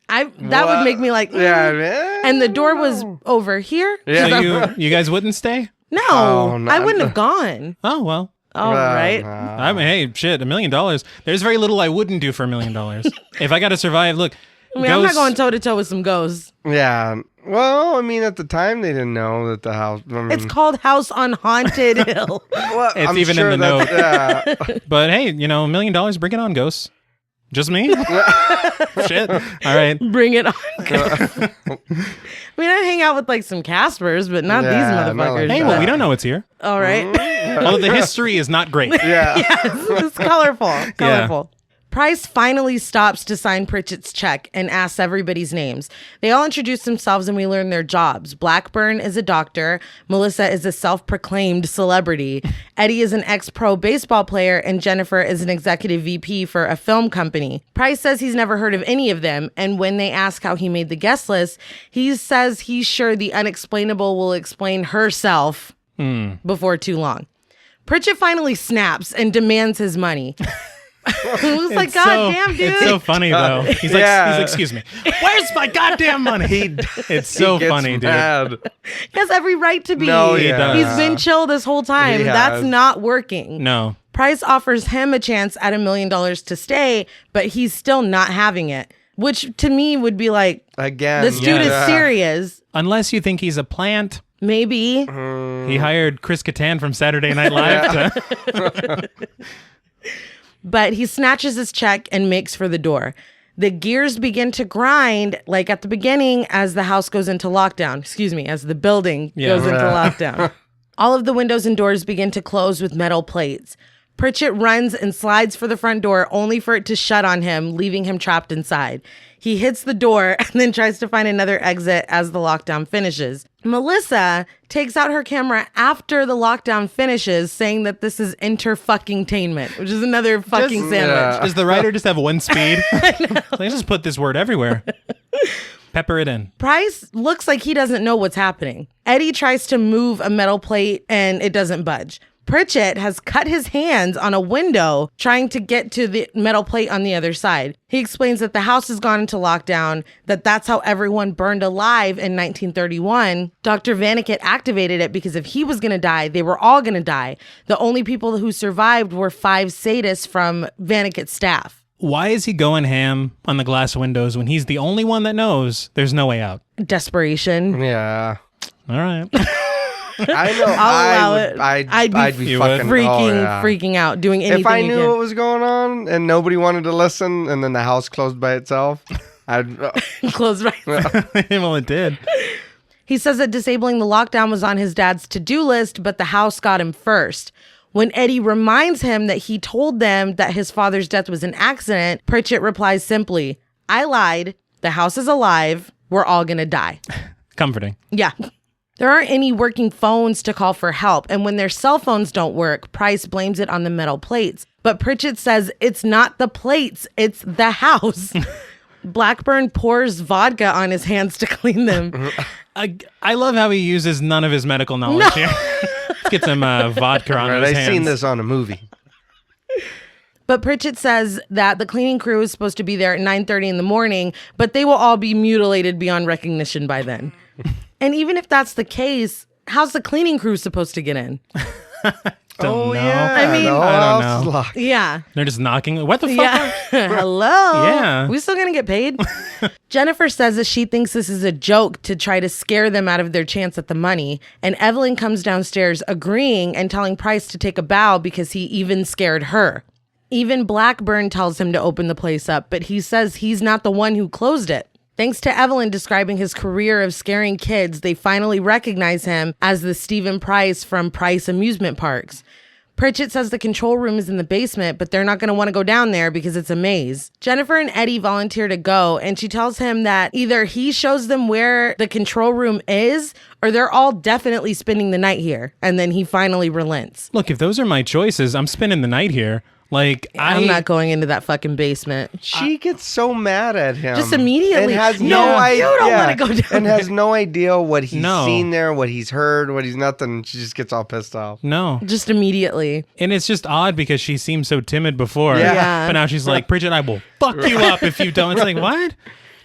That What? would make me like, Yeah, mm. man. And the door was over here? Yeah. So you guys wouldn't stay? No, Oh, no, I wouldn't have gone. Oh, well. All right. I mean, hey, shit, $1 million. There's very little I wouldn't do for $1 million. If I got to survive, look. I mean, I'm not going toe to toe with some ghosts. Yeah. Well, I mean, at the time, they didn't know that the house. I mean, It's called House on Haunted Hill. well, It's I'm even in sure the note. Yeah. But hey, $1 million, bring it on, ghosts. Just me? Shit. All right. Bring it on. I mean, I hang out with like some Caspers, but not Yeah, these not like motherfuckers. Hey, well, we don't know it's here. All right. Although the history is not great. Yeah. It's colorful. Colorful. Price finally stops to sign Pritchett's check and asks everybody's names. They all introduce themselves and we learn their jobs. Blackburn is a doctor. Melissa is a self-proclaimed celebrity. Eddie is an ex-pro baseball player. And Jennifer is an executive VP for a film company. Price says he's never heard of any of them. And when they ask how he made the guest list, he says he's sure the unexplainable will explain herself before too long. Pritchett finally snaps and demands his money. It was like, God damn, dude. It's so funny, though. He's like, excuse me. Where's my goddamn money? It's so He gets funny, dude. mad. He has every right to be. No, He does. He's been chill this whole time. He That's has. not working. No. Price offers him a chance at $1 million to stay, but he's still not having it, which to me would be like, Again. this dude is serious. Unless you think he's a plant. Maybe. He hired Chris Kattan from Saturday Night Live to... But he snatches his check and makes for the door. The gears begin to grind like at the beginning as the house goes into lockdown. Excuse me, as the building goes into lockdown. All of the windows and doors begin to close with metal plates. Pritchett runs and slides for the front door only for it to shut on him, leaving him trapped inside. He hits the door and then tries to find another exit as the lockdown finishes. Melissa takes out her camera after the lockdown finishes, saying that this is inter-fucking-tainment, which is another fucking sandwich. Does the writer just have one speed? Let's just put this word everywhere. Pepper it in. Price looks like he doesn't know what's happening. Eddie tries to move a metal plate and it doesn't budge. Pritchett has cut his hands on a window trying to get to the metal plate on the other side. He explains that the house has gone into lockdown, that's how everyone burned alive in 1931. Dr. Vaniket activated it because if he was going to die, they were all going to die. The only people who survived were 5 sadists from Vaniket's staff. Why is he going ham on the glass windows when he's the only one that knows there's no way out? Desperation. Yeah. All right. I know. I'll allow it. I'd be You fucking would? Freaking out, doing anything. If I you knew can. what was going on and nobody wanted to listen, and then the house closed by itself, I'd. Close right. Well, it did. He says that disabling the lockdown was on his dad's to-do list, but the house got him first. When Eddie reminds him that he told them that his father's death was an accident, Pritchett replies simply, "I lied. The house is alive. We're all gonna die." Comforting. Yeah. There aren't any working phones to call for help, and when their cell phones don't work, Price blames it on the metal plates. But Pritchett says it's not the plates, it's the house. Blackburn pours vodka on his hands to clean them. I love how he uses none of his medical knowledge here. Get some vodka on his hands. I've seen this on a movie. But Pritchett says that the cleaning crew is supposed to be there at 9:30 in the morning, but they will all be mutilated beyond recognition by then. And even if that's the case, how's the cleaning crew supposed to get in? Don't know. I mean, I don't know. Yeah. They're just knocking. What the fuck? Yeah. Hello. Yeah. We still gonna get paid? Jennifer says that she thinks this is a joke to try to scare them out of their chance at the money. And Evelyn comes downstairs agreeing and telling Price to take a bow because he even scared her. Even Blackburn tells him to open the place up, but he says he's not the one who closed it. Thanks to Evelyn describing his career of scaring kids, they finally recognize him as the Stephen Price from Price Amusement Parks. Pritchett says the control room is in the basement, but they're not going to want to go down there because it's a maze. Jennifer and Eddie volunteer to go, and she tells him that either he shows them where the control room is, or they're all definitely spending the night here. And then he finally relents. Look, if those are my choices, I'm spending the night here. Like, I'm not going into that fucking basement. She gets so mad at him. Just immediately. And has No, no idea. you don't want to go down And there. has no idea what he's No. seen there, what he's heard, what he's nothing. She just gets all pissed off. No. Just immediately. And it's just odd because she seemed so timid before. Yeah. But now she's like, Pritchett, I will fuck you up if you don't. It's like, what?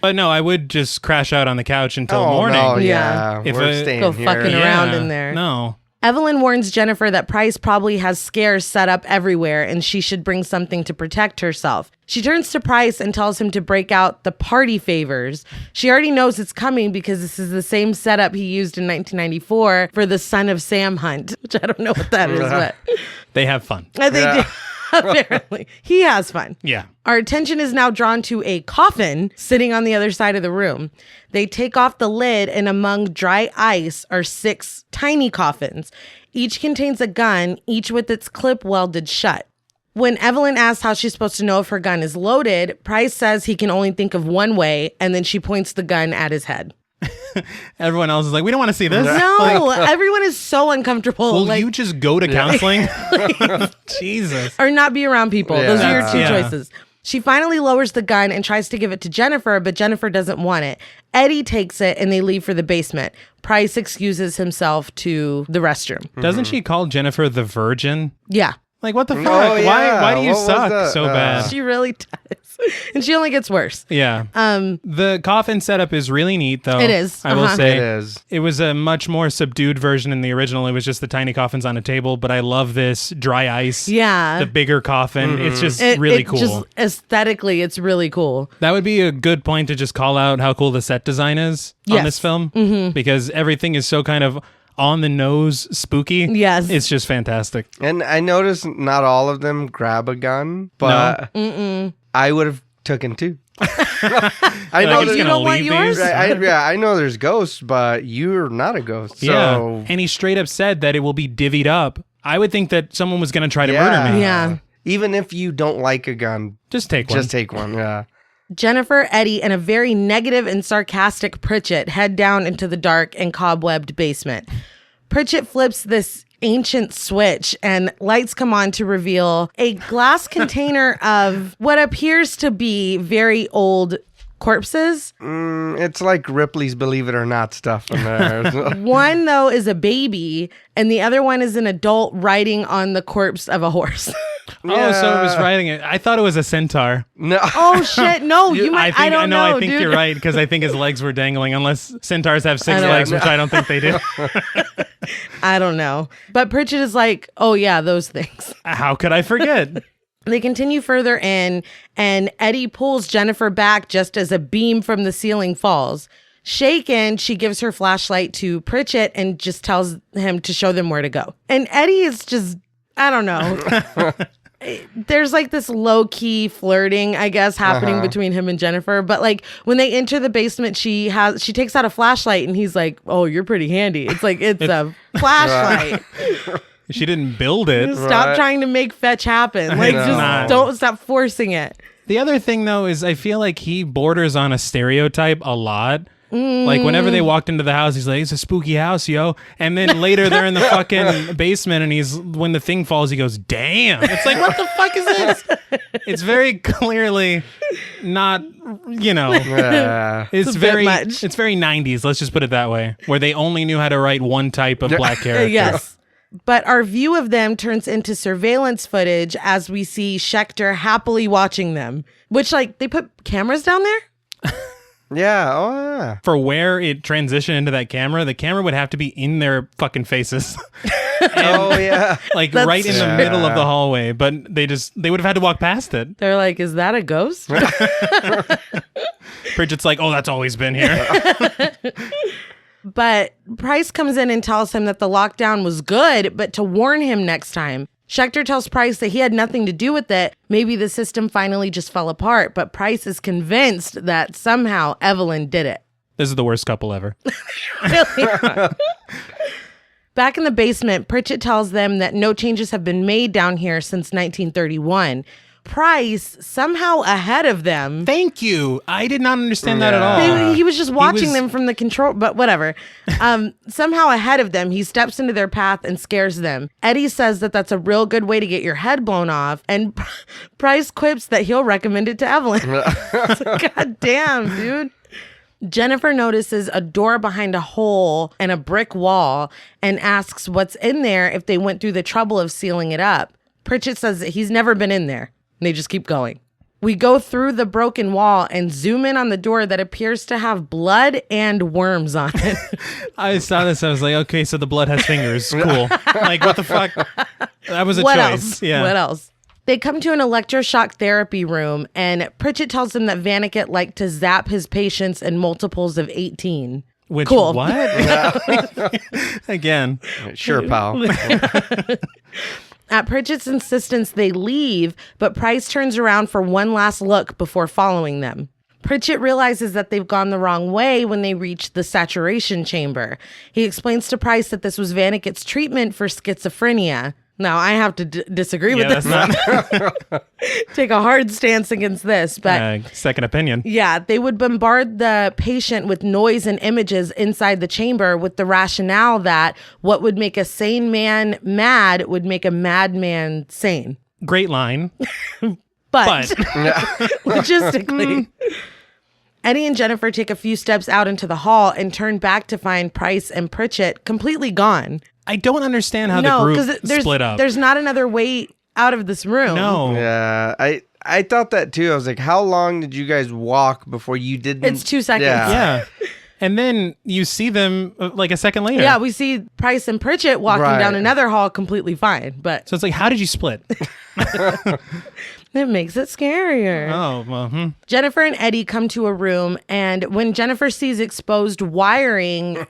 But no, I would just crash out on the couch until morning. No, Yeah. yeah. If We're I- staying Go here. fucking around in there. No. Evelyn warns Jennifer that Price probably has scares set up everywhere and she should bring something to protect herself. She turns to Price and tells him to break out the party favors. She already knows it's coming because this is the same setup he used in 1994 for the Son of Sam hunt, which I don't know what that is, but They have fun. they do. Apparently. He has fun. Yeah. Our attention is now drawn to a coffin sitting on the other side of the room. They take off the lid, and among dry ice are 6 tiny coffins. Each contains a gun, each with its clip welded shut. When Evelyn asks how she's supposed to know if her gun is loaded, Price says he can only think of one way, and then she points the gun at his head. Everyone else is like, we don't want to see this. No, everyone is so uncomfortable. Will like, you just go to counseling? Jesus. or not be around people. Yeah. Those are your two Yeah. choices. She finally lowers the gun and tries to give it to Jennifer, but Jennifer doesn't want it. Eddie takes it and they leave for the basement. Price excuses himself to the restroom. Doesn't she call Jennifer the virgin? Yeah, Like, what the fuck? yeah. Why do you What was suck that? so bad? she really does. And she only gets worse. Yeah. The coffin setup is really neat, though. It is. I will say. It is. It was a much more subdued version in the original. It was just the tiny coffins on a table, but I love this dry ice. Yeah. The bigger coffin. It's just It- really it cool. Just aesthetically, it's really cool. That would be a good point to just call out how cool the set design is on Yes. this film, because everything is so kind of on the nose spooky. Yes. It's just fantastic. And I noticed not all of them grab a gun, but I would have taken 2. I know Like, he's there's, You gonna don't want leave yours? these. I know there's ghosts, but you're not a ghost. So Yeah. And he straight up said that it will be divvied up. I would think that someone was going to try to murder me. Yeah. Even if you don't like a gun, Just take one. just take one. Yeah. Jennifer, Eddie, and a very negative and sarcastic Pritchett head down into the dark and cobwebbed basement. Pritchett flips this ancient switch and lights come on to reveal a glass container of what appears to be very old corpses. It's like Ripley's Believe It or Not stuff in there. One, though, is a baby, and the other one is an adult riding on the corpse of a horse. Oh, so it was riding it. I thought it was a centaur. No. Oh, shit. No, you might. I don't know. I think dude. you're right, because I think his legs were dangling, unless centaurs have 6 I don't legs, know. which I don't think they do. I don't know. But Pritchett is like, oh, yeah, those things. How could I forget? They continue further in, and Eddie pulls Jennifer back just as a beam from the ceiling falls. Shaken, she gives her flashlight to Pritchett and just tells him to show them where to go. And Eddie is just, I don't know. there's like this low key flirting, I guess, happening between him and Jennifer. But like when they enter the basement, she takes out a flashlight and he's like, "Oh, you're pretty handy." It's like it's a flashlight. She didn't build it. Stop trying to make fetch happen. Like just don't stop forcing it. The other thing though is I feel like he borders on a stereotype a lot. Like whenever they walked into the house, he's like, "It's a spooky house, yo." And then later they're in the fucking basement, and when the thing falls, he goes, "Damn!" It's like, what the fuck is this? It's very clearly not, it's very 90s. Let's just put it that way, where they only knew how to write one type of black character. Yes. But our view of them turns into surveillance footage as we see Schechter happily watching them, which like they put cameras down there. Yeah, oh yeah. For where it transitioned into that camera, the camera would have to be in their fucking faces. Oh yeah. Like right in the middle of the hallway, but they would have had to walk past it. They're like, "Is that a ghost?" Bridget's like, "Oh, that's always been here." But Price comes in and tells him that the lockdown was good, but to warn him next time. Schechter tells Price that he had nothing to do with it. Maybe the system finally just fell apart, but Price is convinced that somehow Evelyn did it. This is the worst couple ever. Really? Back in the basement, Pritchett tells them that no changes have been made down here since 1931. Price, somehow ahead of them. Thank you. I did not understand that at all. He was just watching them from the control, but whatever. Somehow ahead of them, he steps into their path and scares them. Eddie says that that's a real good way to get your head blown off, and Price quips that he'll recommend it to Evelyn. God damn, dude. Jennifer notices a door behind a hole in a brick wall and asks what's in there if they went through the trouble of sealing it up. Pritchett says that he's never been in there. And they just keep going. We go through the broken wall and zoom in on the door that appears to have blood and worms on it. I saw this. I was like, okay, so the blood has fingers. Cool. Like, what the fuck? That was a choice. Else? Yeah. What else? They come to an electroshock therapy room, and Pritchett tells them that Vaniket liked to zap his patients in multiples of 18. Which, cool. What? Again. Sure, pal. At Pritchett's insistence, they leave, but Price turns around for one last look before following them. Pritchett realizes that they've gone the wrong way when they reach the saturation chamber. He explains to Price that this was Vaniket's treatment for schizophrenia. Now, I have to disagree with this. Take a hard stance against this. But second opinion. Yeah, they would bombard the patient with noise and images inside the chamber with the rationale that what would make a sane man mad would make a madman sane. Great line. But logistically... Eddie and Jennifer take a few steps out into the hall and turn back to find Price and Pritchett completely gone. I don't understand how the group split up. There's not another way out of this room. No. Yeah, I thought that too. I was like, how long did you guys walk before you didn't? It's 2 seconds. Yeah. And then you see them like a second later. Yeah, we see Price and Pritchett walking down another hall completely fine. But so it's like, how did you split? It makes it scarier. Oh, well. Jennifer and Eddie come to a room, and when Jennifer sees exposed wiring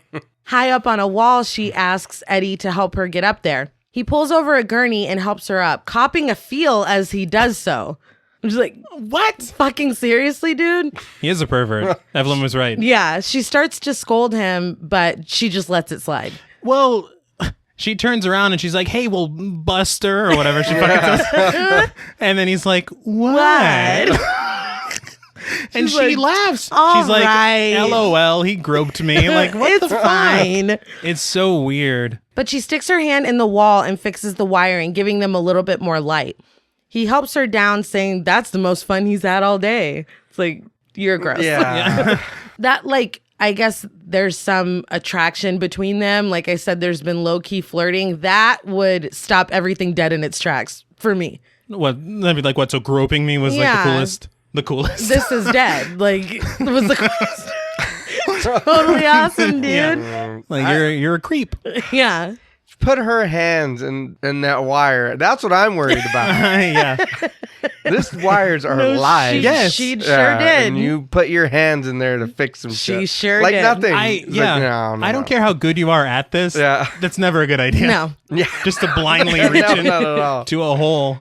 high up on a wall, she asks Eddie to help her get up there. He pulls over a gurney and helps her up, copping a feel as he does so. I'm just like, what? Fucking seriously, dude? He is a pervert. Evelyn was right. Yeah, she starts to scold him, but she just lets it slide. Well... She turns around and she's like, "Hey, well, Buster," or whatever she fucking says. And then he's like, "What?" And she laughs. She's like, "LOL, he groped me." Like, what the fuck? Fine. It's so weird. But she sticks her hand in the wall and fixes the wiring, giving them a little bit more light. He helps her down, saying that's the most fun he's had all day. It's like, you're gross. Yeah. That, like... I guess there's some attraction between them. Like I said, there's been low-key flirting. That would stop everything dead in its tracks for me. What? That'd be like, what? So groping me was like the coolest? The coolest. This is dead. Like, it was the coolest. Totally awesome, dude. Yeah. Like, you're a creep. Yeah. Put her hands in that wire. That's what I'm worried about. Yeah. These wires are live. She sure did. And you put your hands in there to fix some shit. She sure like did. Nothing. I no. don't care how good you are at this. Yeah. That's never a good idea. No. Yeah. Just to blindly reach not at all. to a hole.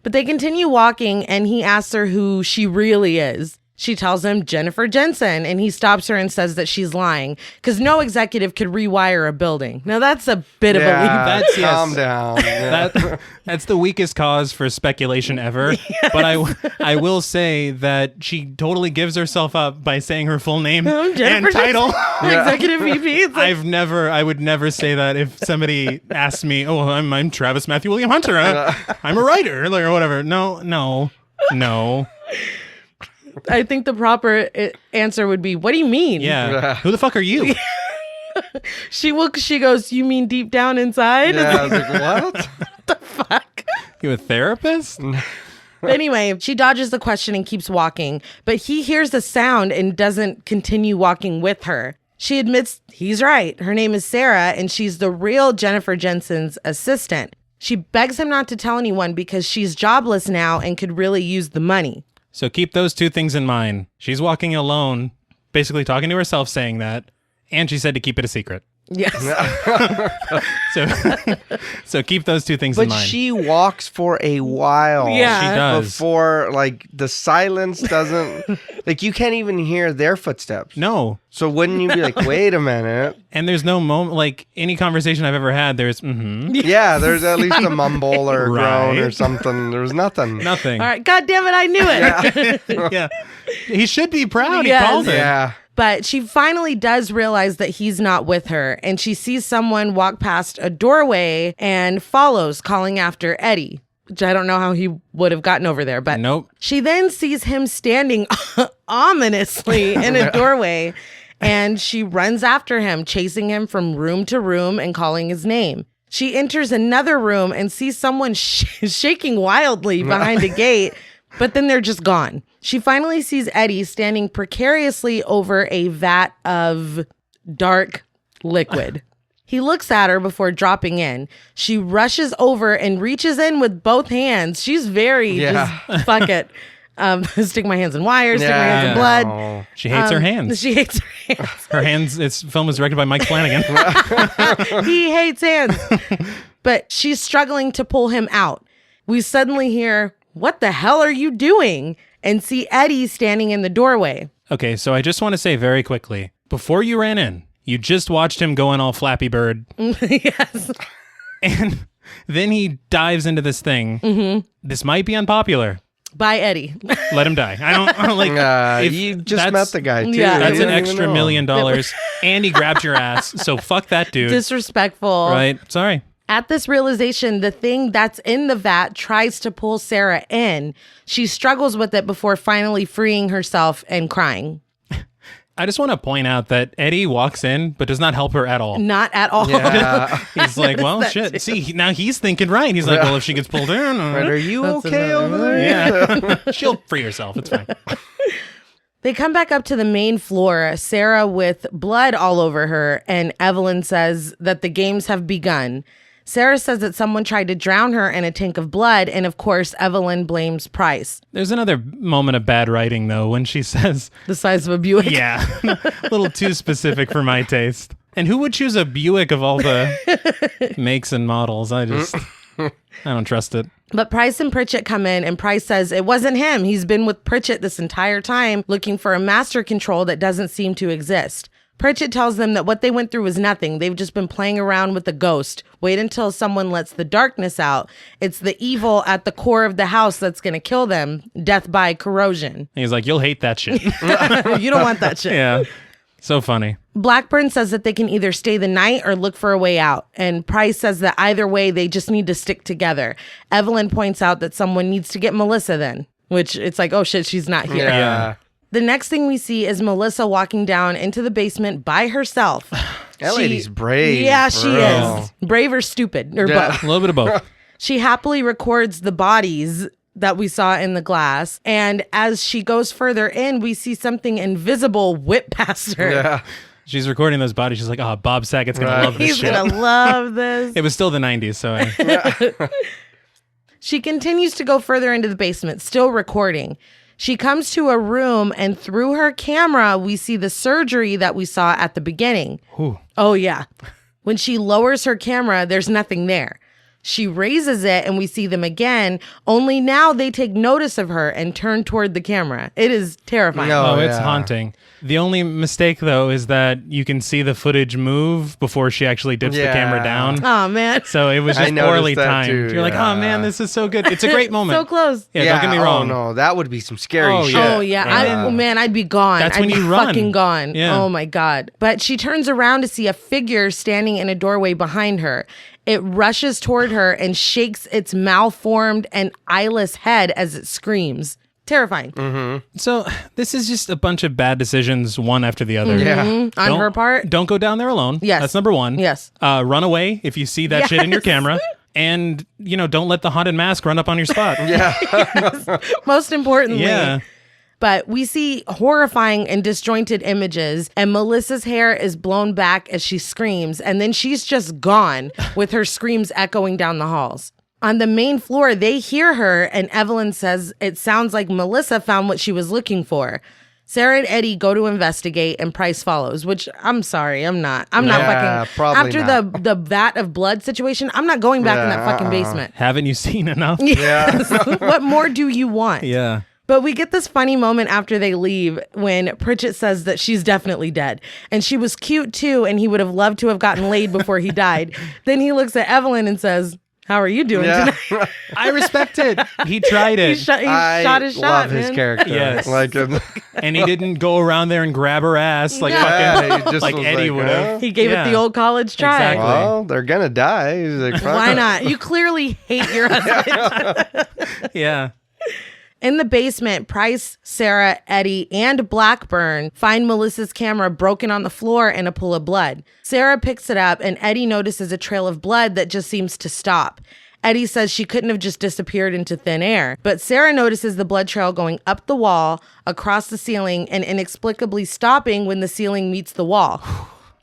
But they continue walking, and he asks her who she really is. She tells him Jennifer Jensen, and he stops her and says that she's lying because no executive could rewire a building. Now, that's a bit of a leap. That's calm down. Yeah. That's the weakest cause for speculation ever. Yes. But I will say that she totally gives herself up by saying her full name and title. Executive VP. I would never say that if somebody asked me, "Oh, I'm Travis Matthew William Hunter. I'm a writer," or whatever. No. I think the proper answer would be, "What do you mean?" Yeah. Who the fuck are you? She goes, "You mean deep down inside?" Yeah, I was like, what? What the fuck? You a therapist? Anyway, she dodges the question and keeps walking, but he hears the sound and doesn't continue walking with her. She admits he's right. Her name is Sarah, and she's the real Jennifer Jensen's assistant. She begs him not to tell anyone because she's jobless now and could really use the money. So keep those two things in mind. She's walking alone, basically talking to herself, saying that, and she said to keep it a secret. Yes. So keep those two things in mind. But she walks for a while. Yeah. She does. Before, like, the silence doesn't... like, you can't even hear their footsteps. No. So wouldn't you be like, wait a minute? And there's no moment, like, any conversation I've ever had, there's, Yeah, there's at least a mumble or a groan or something. There was nothing. Nothing. All right. God damn it. I knew it. Yeah. He should be proud. Yes. He called it. Yeah. But she finally does realize that he's not with her, and she sees someone walk past a doorway and follows, calling after Eddie, which I don't know how he would have gotten over there. But Nope. She then sees him standing ominously in a doorway, and she runs after him, chasing him from room to room and calling his name. She enters another room and sees someone shaking wildly behind a gate, but then they're just gone. She finally sees Eddie standing precariously over a vat of dark liquid. He looks at her before dropping in. She rushes over and reaches in with both hands. She's very just, fuck it. Stick my hands in wires, stick my hands in blood. Oh. She hates her hands. She hates her hands. Her hands, this film was directed by Mike Flanagan. He hates hands. But she's struggling to pull him out. We suddenly hear, "What the hell are you doing?" and see Eddie standing in the doorway. Okay, so I just want to say very quickly, before you ran in, you just watched him going all Flappy Bird. Yes. And then he dives into this thing. This might be unpopular. By Eddie. Let him die. I don't like. You just met the guy, too. Yeah. That's You an don't even extra know. $1 million. And he grabbed your ass. So fuck that dude. Disrespectful. Right? Sorry. At this realization, the thing that's in the vat tries to pull Sarah in. She struggles with it before finally freeing herself and crying. I just want to point out that Eddie walks in, but does not help her at all. Not at all. Yeah. He's like, well, shit. too. See, now he's thinking right. He's like, well, if she gets pulled in, Right, are you That's okay another- over there? yeah, she'll free herself. It's fine. They come back up to the main floor, Sarah with blood all over her, and Evelyn says that the games have begun. Sarah says that someone tried to drown her in a tank of blood, and of course, Evelyn blames Price. There's another moment of bad writing, though, when she says, The size of a Buick. yeah, a little too specific for my taste. And who would choose a Buick of all the makes and models? I don't trust it. But Price and Pritchett come in, and Price says it wasn't him. He's been with Pritchett this entire time looking for a master control that doesn't seem to exist. Pritchett tells them that what they went through was nothing. They've just been playing around with the ghost. Wait until someone lets the darkness out. It's the evil at the core of the house that's going to kill them. Death by corrosion. And he's like, you'll hate that shit. You don't want that shit. Yeah. So funny. Blackburn says that they can either stay the night or look for a way out. And Price says that either way, they just need to stick together. Evelyn points out that someone needs to get Melissa then, which it's like, oh shit, she's not here. Yeah. The next thing we see is Melissa walking down into the basement by herself. That lady's brave. Yeah, she bro. is. Brave or stupid, or Yeah. both. A little bit of both. She happily records the bodies that we saw in the glass. And as she goes further in, we see something invisible whip past her. Yeah. She's recording those bodies. She's like, oh, Bob Saget's going to love this He's shit. going to love this. It was still the 90s, so She continues to go further into the basement, still recording. She comes to a room, and through her camera, we see the surgery that we saw at the beginning. Ooh. Oh, yeah. When she lowers her camera, there's nothing there. She raises it and we see them again, only now they take notice of her and turn toward the camera. It is terrifying. No. Oh, it's yeah. haunting. The only mistake, though, is that you can see the footage move before she actually dips the camera down. Oh, man. So it was I just noticed poorly that timed. too, You're like, oh, man, this is so good. It's a great moment. So close. Yeah, don't get me wrong. Oh, no, that would be some scary Oh, shit. yeah. Oh, yeah. Yeah. I'd be gone. That's I'd when be you run. fucking gone. Yeah. Oh, my God. But she turns around to see a figure standing in a doorway behind her. It rushes toward her and shakes its malformed and eyeless head as it screams. Terrifying. So this is just a bunch of bad decisions, one after the other. Yeah. On her part. Don't go down there alone. Yes. That's number one. Yes. Run away if you see that shit in your Yes. camera. And, don't let the haunted mask run up on your spot. Most importantly. Yeah. But we see horrifying and disjointed images, and Melissa's hair is blown back as she screams, and then she's just gone with her screams echoing down the halls. On the main floor, they hear her, and Evelyn says it sounds like Melissa found what she was looking for. Sarah and Eddie go to investigate, and Price follows, which I'm sorry, I'm not Yeah, fucking. probably After not. the vat of blood situation, I'm not going back in that fucking basement. Haven't you seen enough? Yes. What more do you want? Yeah. But we get this funny moment after they leave when Pritchett says that she's definitely dead. And she was cute too, and he would have loved to have gotten laid before he died. Then he looks at Evelyn and says, how are you doing tonight? I respect it. He tried He it. shot his shot, love man. his character. Yes. Like, And he didn't go around there and grab her ass like Yeah, he fucking just like was Eddie like, would have. He gave it the old college try. Exactly. well, they're gonna die. He's like, fuck Why it. not? You clearly hate your husband. Yeah. In the basement, Price, Sarah, Eddie, and Blackburn find Melissa's camera broken on the floor in a pool of blood. Sarah picks it up, and Eddie notices a trail of blood that just seems to stop. Eddie says she couldn't have just disappeared into thin air, but Sarah notices the blood trail going up the wall, across the ceiling, and inexplicably stopping when the ceiling meets the wall.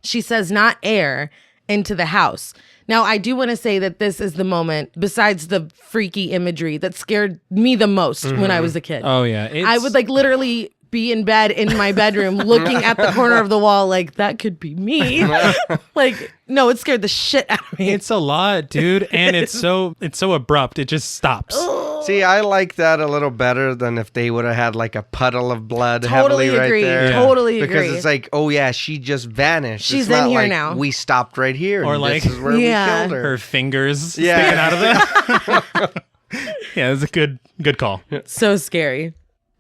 She says not air, into the house. Now, I do want to say that this is the moment, besides the freaky imagery, that scared me the most when I was a kid. Oh yeah. I would literally be in bed in my bedroom looking at the corner of the wall like, that could be me. No, it scared the shit out of me. It's a lot, dude, and it's so abrupt. It just stops. See, I like that a little better than if they would have had like a puddle of blood Totally heavily agree. right there. Yeah. Totally Because agree. it's like, oh yeah, she just vanished. She's It's not in here like now. We stopped right here. Or and like- this is where Yeah. we killed her. Her fingers Yeah. sticking out of it. Yeah, it's a good call. So scary.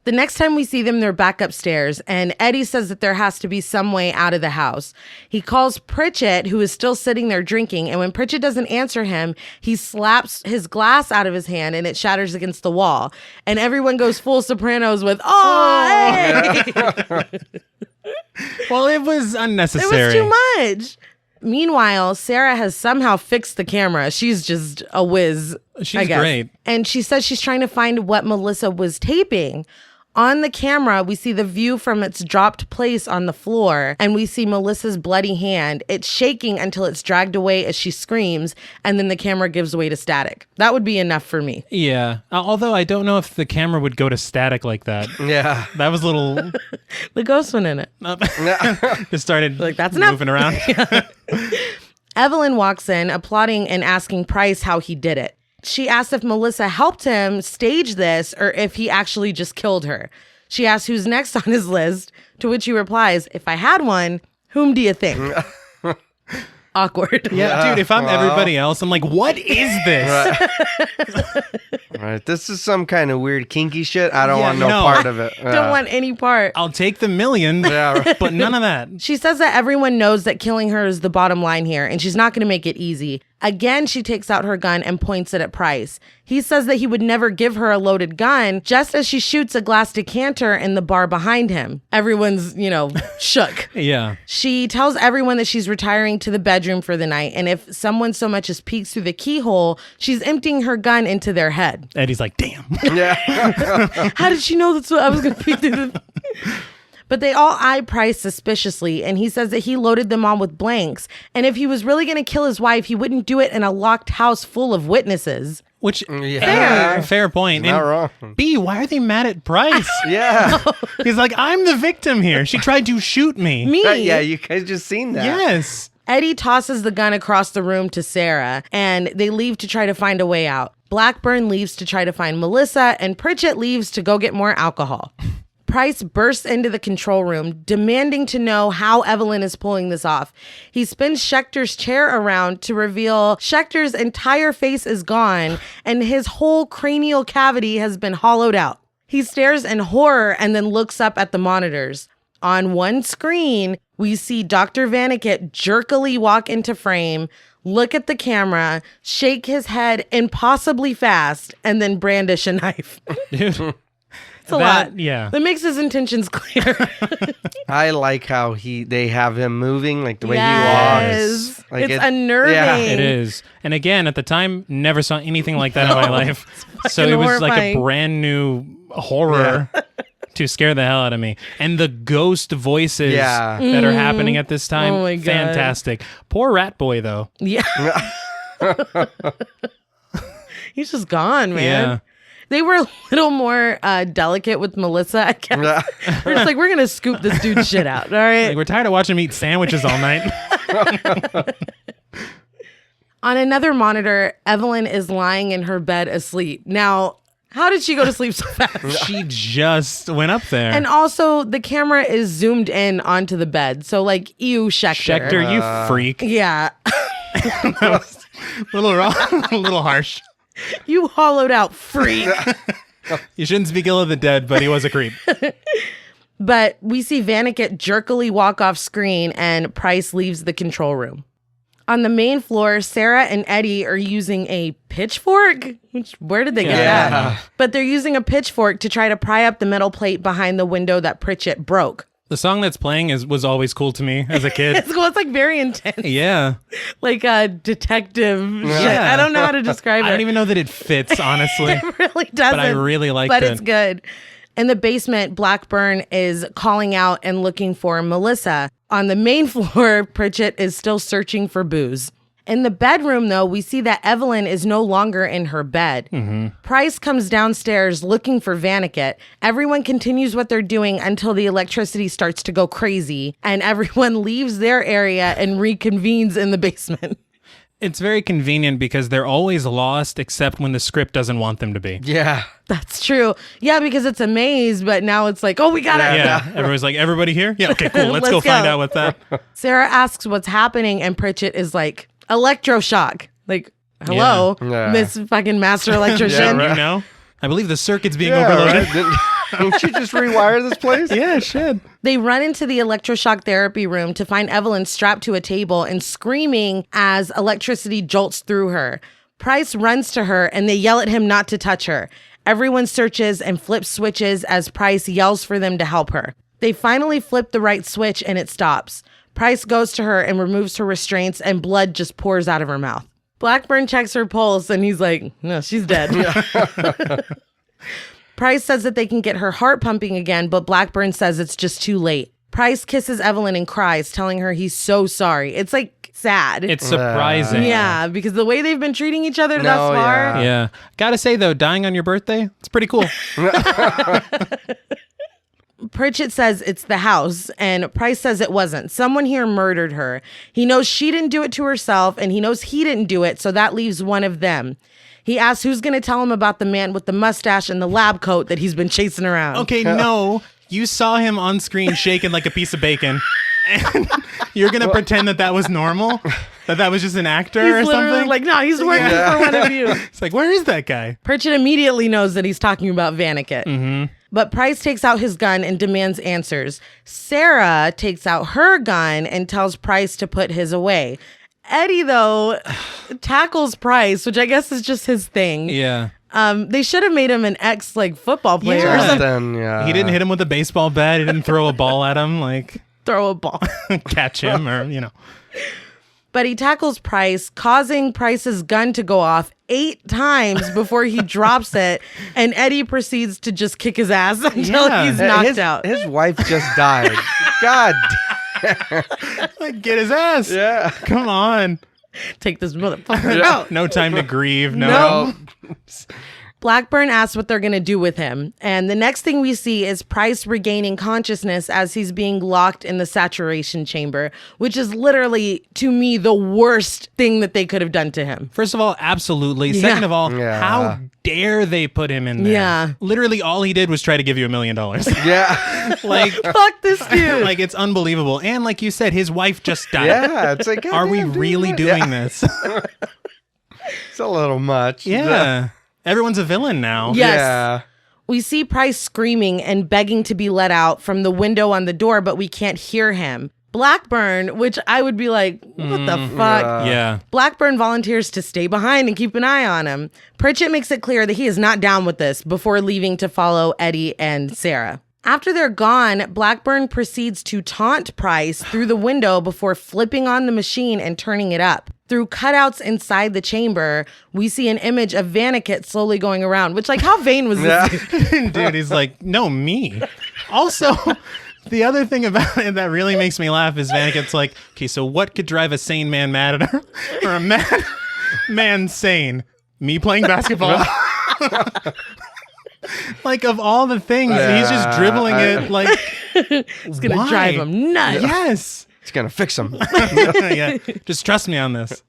The next time we see them, they're back upstairs, and Eddie says that there has to be some way out of the house. He calls Pritchett, who is still sitting there drinking, and when Pritchett doesn't answer him, he slaps his glass out of his hand, and it shatters against the wall. And everyone goes full Sopranos with, oh, hey! Well, it was It unnecessary. was too much. Meanwhile, Sarah has somehow fixed the camera. She's just a whiz. She's I guess. great. And she says she's trying to find what Melissa was taping. On the camera, we see the view from its dropped place on the floor, and we see Melissa's bloody hand. It's shaking until it's dragged away as she screams, and then the camera gives way to static. That would be enough for me. Yeah. Although I don't know if the camera would go to static like that. Yeah. That was a little The ghost went in it. just started Like, that's enough. moving around. Evelyn walks in, applauding and asking Price how he did it. She asks if Melissa helped him stage this or if he actually just killed her. She asks who's next on his list, to which he replies, if I had one, whom do you think? Awkward. Yeah, dude, if I'm everybody else, I'm like, what is this? Right. This is some kind of weird kinky shit. I don't Yeah, want no no. part of it. Don't want any part. I'll take the million, but none of that. She says that everyone knows that killing her is the bottom line here, and she's not going to make it easy. Again, she takes out her gun and points it at Price. He says that he would never give her a loaded gun, just as she shoots a glass decanter in the bar behind him. Everyone's, shook. Yeah. She tells everyone that she's retiring to the bedroom for the night, and if someone so much as peeks through the keyhole, she's emptying her gun into their head. Eddie's like, damn. Yeah. How did she know that's what I was going to peek through the... But they all eye Price suspiciously, and he says that he loaded them on with blanks, and if he was really going to kill his wife, he wouldn't do it in a locked house full of witnesses. Which, Yeah. fair point. Not And wrong. B, why are they mad at Price? Yeah. He's like, I'm the victim here. She tried to shoot me. Me? Right, yeah, you guys just seen that. Yes. Eddie tosses the gun across the room to Sarah, and they leave to try to find a way out. Blackburn leaves to try to find Melissa, and Pritchett leaves to go get more alcohol. Price bursts into the control room, demanding to know how Evelyn is pulling this off. He spins Schechter's chair around to reveal Schechter's entire face is gone, and his whole cranial cavity has been hollowed out. He stares in horror and then looks up at the monitors. On one screen, we see Dr. Vaniket jerkily walk into frame, look at the camera, shake his head impossibly fast, and then brandish a knife. Dude. It's a lot. Yeah. That makes his intentions clear. I like how they have him moving, like the way he Yes. walks. Like It's unnerving. Yeah. It is. And again, at the time, never saw anything like that in my life. So it fucking was like a horrifying. brand new horror to scare the hell out of me. And the ghost voices Yeah. that are happening at this time, Oh my God. fantastic. Poor Rat Boy, though. Yeah. He's just gone, man. Yeah. They were a little more delicate with Melissa, I guess. We're just like, we're going to scoop this dude's shit out, all right? Like, we're tired of watching him eat sandwiches all night. On another monitor, Evelyn is lying in her bed asleep. Now, how did she go to sleep so fast? She just went up there. And also, the camera is zoomed in onto the bed. So, like, ew, Schechter. Schechter, you freak. Yeah. That was a little wrong, a little harsh. You hollowed out freak. You shouldn't speak ill of the dead, but he was a creep. But we see Vaniket jerkily walk off screen and Price leaves the control room. On the main floor, Sarah and Eddie are using a pitchfork. Where did they get Yeah. that? But they're using a pitchfork to try to pry up the metal plate behind the window that Pritchett broke. The song that's playing was always cool to me as a kid. It's cool. It's like very intense. Yeah. Like a detective shit. Yeah. I don't know how to describe it. I don't even know that it fits, honestly. It really doesn't. But I really liked But it. it's good. In the basement, Blackburn is calling out and looking for Melissa. On the main floor, Pritchett is still searching for booze. In the bedroom, though, we see that Evelyn is no longer in her bed. Price comes downstairs looking for Vaniket. Everyone continues what they're doing until the electricity starts to go crazy, and everyone leaves their area and reconvenes in the basement. It's very convenient because they're always lost except when the script doesn't want them to be. Yeah. That's true. Yeah, because it's a maze, but now it's like, oh, we got it. Yeah. Everyone's like, everybody here? Yeah, okay, cool. Let's go find out what's that. Sarah asks what's happening, and Pritchett is like, electroshock. Like, hello, Yeah. Miss fucking master electrician. right. You know? I believe the circuit's being Yeah, overloaded. right? Didn't you just rewire this place? Yeah, it should. They run into the electroshock therapy room to find Evelyn strapped to a table and screaming as electricity jolts through her. Price runs to her and they yell at him not to touch her. Everyone searches and flips switches as Price yells for them to help her. They finally flip the right switch and it stops. Price goes to her and removes her restraints and blood just pours out of her mouth. Blackburn checks her pulse and he's like, no, she's dead. Price says that they can get her heart pumping again, but Blackburn says it's just too late. Price kisses Evelyn and cries, telling her he's so sorry. It's like sad. It's surprising. Yeah, because the way they've been treating each other thus No, far. Yeah. Gotta say, though, dying on your birthday, it's pretty cool. Pritchett says it's the house, and Price says it wasn't. Someone here murdered her. He knows she didn't do it to herself, and he knows he didn't do it, so that leaves one of them. He asks who's going to tell him about the man with the mustache and the lab coat that he's been chasing around. Okay, no. You saw him on screen shaking like a piece of bacon. And you're going to pretend that was normal? That was just an actor He's or literally something? like, no, he's working for one of you. It's like, where is that guy? Pritchett immediately knows that he's talking about Vaniket. But Price takes out his gun and demands answers. Sarah takes out her gun and tells Price to put his away. Eddie, though, tackles Price, which I guess is just his thing. Yeah. They should have made him an football player or Yeah. something. Then, yeah. He didn't hit him with a baseball bat. He didn't throw a ball at him, like Throw a ball. catch him or, you know. But he tackles Price, causing Price's gun to go off 8 times before he drops it. And Eddie proceeds to just kick his ass until Yeah. he's knocked his, out. His wife just died. God. Like, get his ass. Yeah. Come on. Take this motherfucker out. No time to grieve. No. No. Blackburn asks what they're going to do with him. And the next thing we see is Price regaining consciousness as he's being locked in the saturation chamber, which is literally, to me, the worst thing that they could have done to him. First of all, absolutely. Yeah. Second of all, Yeah. how dare they put him in there? Yeah. Literally all he did was try to give you $1 million. Yeah. Like, Fuck this dude. like it's unbelievable. And like you said, his wife just died. Yeah. It's like, Are we goddamn, dude. really doing this? It's a little much. Yeah. Everyone's a villain now. Yes. Yeah. We see Price screaming and begging to be let out from the window on the door, but we can't hear him. Blackburn, which I would be like, what the fuck? Yeah. Blackburn volunteers to stay behind and keep an eye on him. Pritchett makes it clear that he is not down with this before leaving to follow Eddie and Sarah. After they're gone, Blackburn proceeds to taunt Price through the window before flipping on the machine and turning it up. Through cutouts inside the chamber, we see an image of Vanniket slowly going around, which, like, how vain was this dude? Dude, he's like, no, me. Also, the other thing about it that really makes me laugh is Vanniket's like, okay, so what could drive a sane man mad at her? Or a mad man sane? Me playing basketball. Like, of all the things, he's just dribbling it like, It's going to drive him nuts. Yes. It's going to fix him. Yeah. Just trust me on this.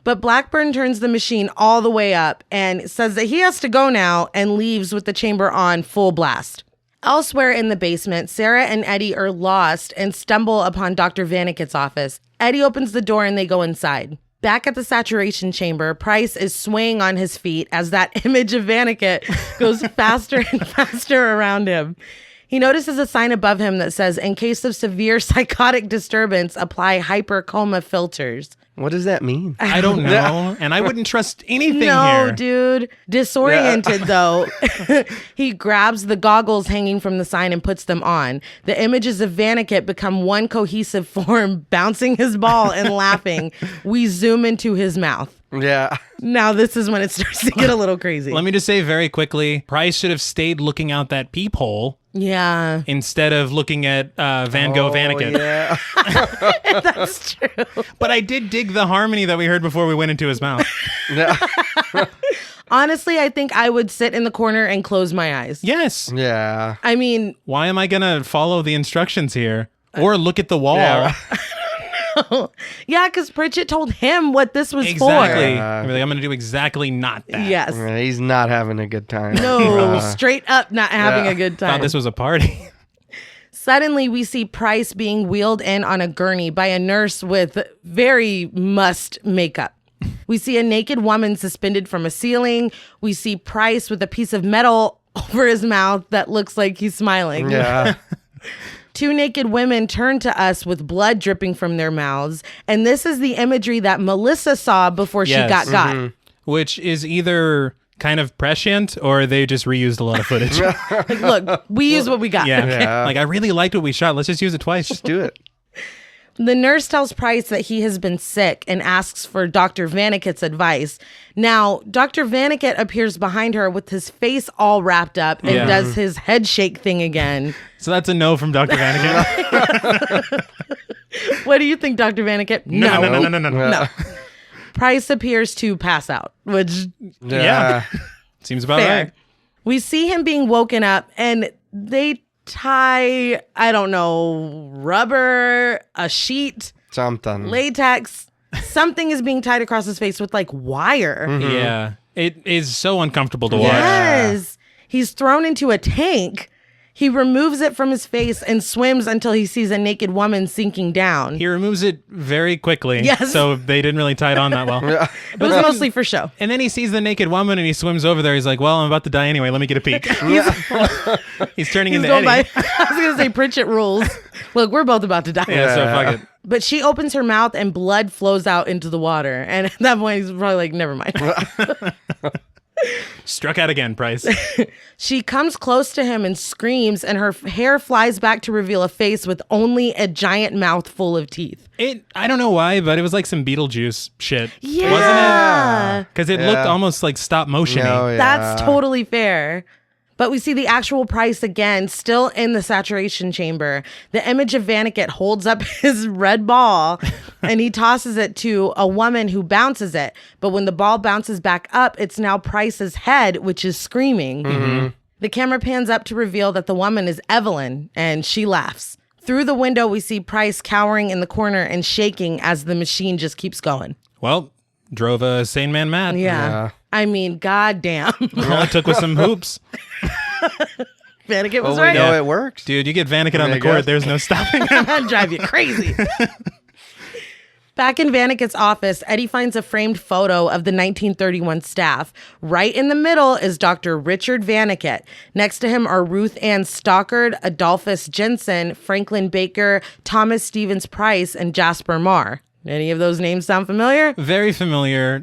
But Blackburn turns the machine all the way up and says that he has to go now and leaves with the chamber on full blast. Elsewhere in the basement, Sarah and Eddie are lost and stumble upon Dr. Vanniket's office. Eddie opens the door and they go inside. Back at the saturation chamber, Price is swaying on his feet as that image of Vanniket goes faster and faster around him. He notices a sign above him that says, in case of severe psychotic disturbance, apply hypercoma filters. What does that mean? I don't know. And I wouldn't trust anything No, here. dude. Disoriented, though, he grabs the goggles hanging from the sign and puts them on. The images of Vanniket become one cohesive form, bouncing his ball and laughing. We zoom into his mouth. Yeah. Now this is when it starts to get a little crazy. Let me just say very quickly, Price should have stayed looking out that peephole Yeah, instead of looking at Van Gogh Vanniket. Yeah. that's true. But I did dig the harmony that we heard before we went into his mouth. Yeah. Honestly, I think I would sit in the corner and close my eyes. Yes. Yeah. I mean, Why am I going to follow the instructions here? Or look at the wall? Yeah. yeah, because Pritchett told him what this was Exactly. for. I'm going to do exactly not that. Yes. Yeah, he's not having a good time. No, straight up not having Yeah. a good time. Thought this was a party. Suddenly, we see Price being wheeled in on a gurney by a nurse with very must makeup. We see a naked woman suspended from a ceiling. We see Price with a piece of metal over his mouth that looks like he's smiling. Yeah. Two naked women turn to us with blood dripping from their mouths. And this is the imagery that Melissa saw before she Yes. got. Which is either kind of prescient or they just reused a lot of footage. Like, look, we use what we got. Yeah. Yeah. Like, I really liked what we shot. Let's just use it twice. Just do it. The nurse tells Price that he has been sick and asks for Dr. Vanniket's advice. Now, Dr. Vanniket appears behind her with his face all wrapped up and Yeah. does his head shake thing again. So that's a no from Dr. Vanniket. What do you think, Dr. Vanniket? No. No. Price appears to pass out, which Yeah. Seems about fair. right. We see him being woken up and they tie, I don't know, rubber, a sheet, Something. latex. Something is being tied across his face with like wire. Yeah. It is so uncomfortable to watch. Yes. He's thrown into a tank. He removes it from his face and swims until he sees a naked woman sinking down. He removes it very quickly. Yes. So they didn't really tie it on that well. It was mostly for show. And then he sees the naked woman and he swims over there. He's like, well, I'm about to die anyway. Let me get a peek. He's turning He's into going Eddie. by, I was going to say Pritchett rules. Look, we're both about to die. Yeah, so fuck it. But she opens her mouth and blood flows out into the water. And at that point, he's probably like, never mind. Struck out again, Price. She comes close to him and screams, and her hair flies back to reveal a face with only a giant mouth full of teeth. I don't know why, but it was like some Beetlejuice shit. Yeah. Wasn't it? Because it looked Yeah. almost like stop motion-y. No, yeah. That's totally fair. But we see the actual Price again, still in the saturation chamber. The image of Vaniket holds up his red ball and he tosses it to a woman who bounces it. But when the ball bounces back up, it's now Price's head, which is screaming. Mm-hmm. The camera pans up to reveal that the woman is Evelyn, and she laughs. Through the window, we see Price cowering in the corner and shaking as the machine just keeps going. Well, drove a sane man mad. Yeah. I mean, goddamn. All it took was some hoops. Vaniket was Well, right. we know it works. Dude, you get Vaniket on the you court, go. there's no stopping him. That'd drive you crazy. Back in Vaniket's office, Eddie finds a framed photo of the 1931 staff. Right in the middle is Dr. Richard Vaniket. Next to him are Ruth Ann Stockard, Adolphus Jensen, Franklin Baker, Thomas Stevens Price, and Jasper Marr. Any of those names sound familiar? Very familiar.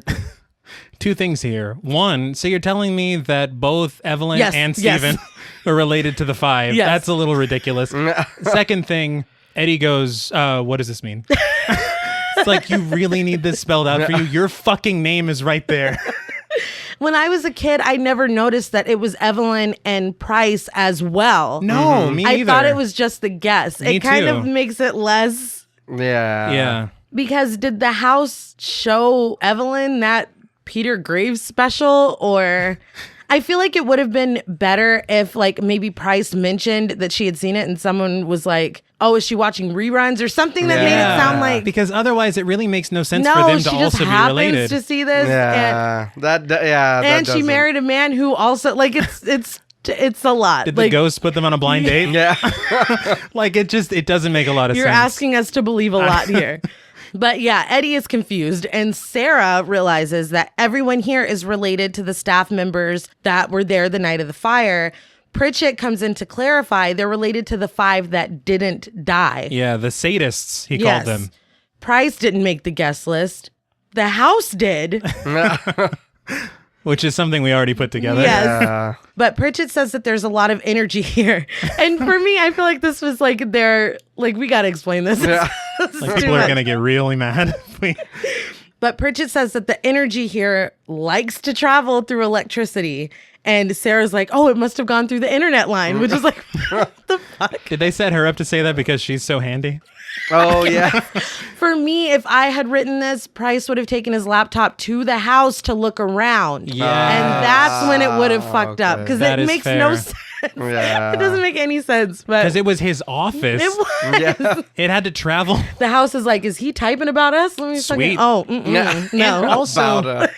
Two things here. One, so you're telling me that both Evelyn Yes, and yes. Steven are related to the five. Yes. That's a little ridiculous. Second thing, Eddie goes, what does this mean? It's like, you really need this spelled out for you? Your fucking name is right there. When I was a kid, I never noticed that it was Evelyn and Price as well. No, me I neither. thought it was just the guess. Me It kind too. of makes it less... Yeah. Yeah. Because did the house show Evelyn that Peter Graves special? Or I feel like it would have been better if like maybe Price mentioned that she had seen it and someone was like, oh, is she watching reruns or something that made it sound like, Because otherwise it really makes no sense no, for them she to just also be happens related. to see this. Yeah. And she doesn't- married a man who also like it's a lot. Did like, the ghost put them on a blind date? Yeah. Like it doesn't make a lot of You're sense. asking us to believe a lot here. But yeah, Eddie is confused, and Sarah realizes that everyone here is related to the staff members that were there the night of the fire. Pritchett comes in to clarify they're related to the 5 that didn't die. Yeah, the sadists, he Yes. called them. Price didn't make the guest list. The house did. Which is something we already put together. Yes. Yeah. But Pritchett says that there's a lot of energy here. And for me, I feel like this was like we got to explain this. Yeah. This is Like too people are much. going to get really mad. if we- But Pritchett says that the energy here likes to travel through electricity. And Sarah's like, oh, it must have gone through the internet line, which is like, what the fuck? Did they set her up to say that because she's so handy? Oh, yeah. For me, if I had written this, Price would have taken his laptop to the house to look around. Yeah. And that's when it would have fucked up. okay. Because That it is makes no fair. sense. Yeah. It doesn't make any sense. But Because it was his office. it was. Yeah. It had to travel. The house is like, is he typing about us? Let me Sweet. fucking, oh, no. And also, About us.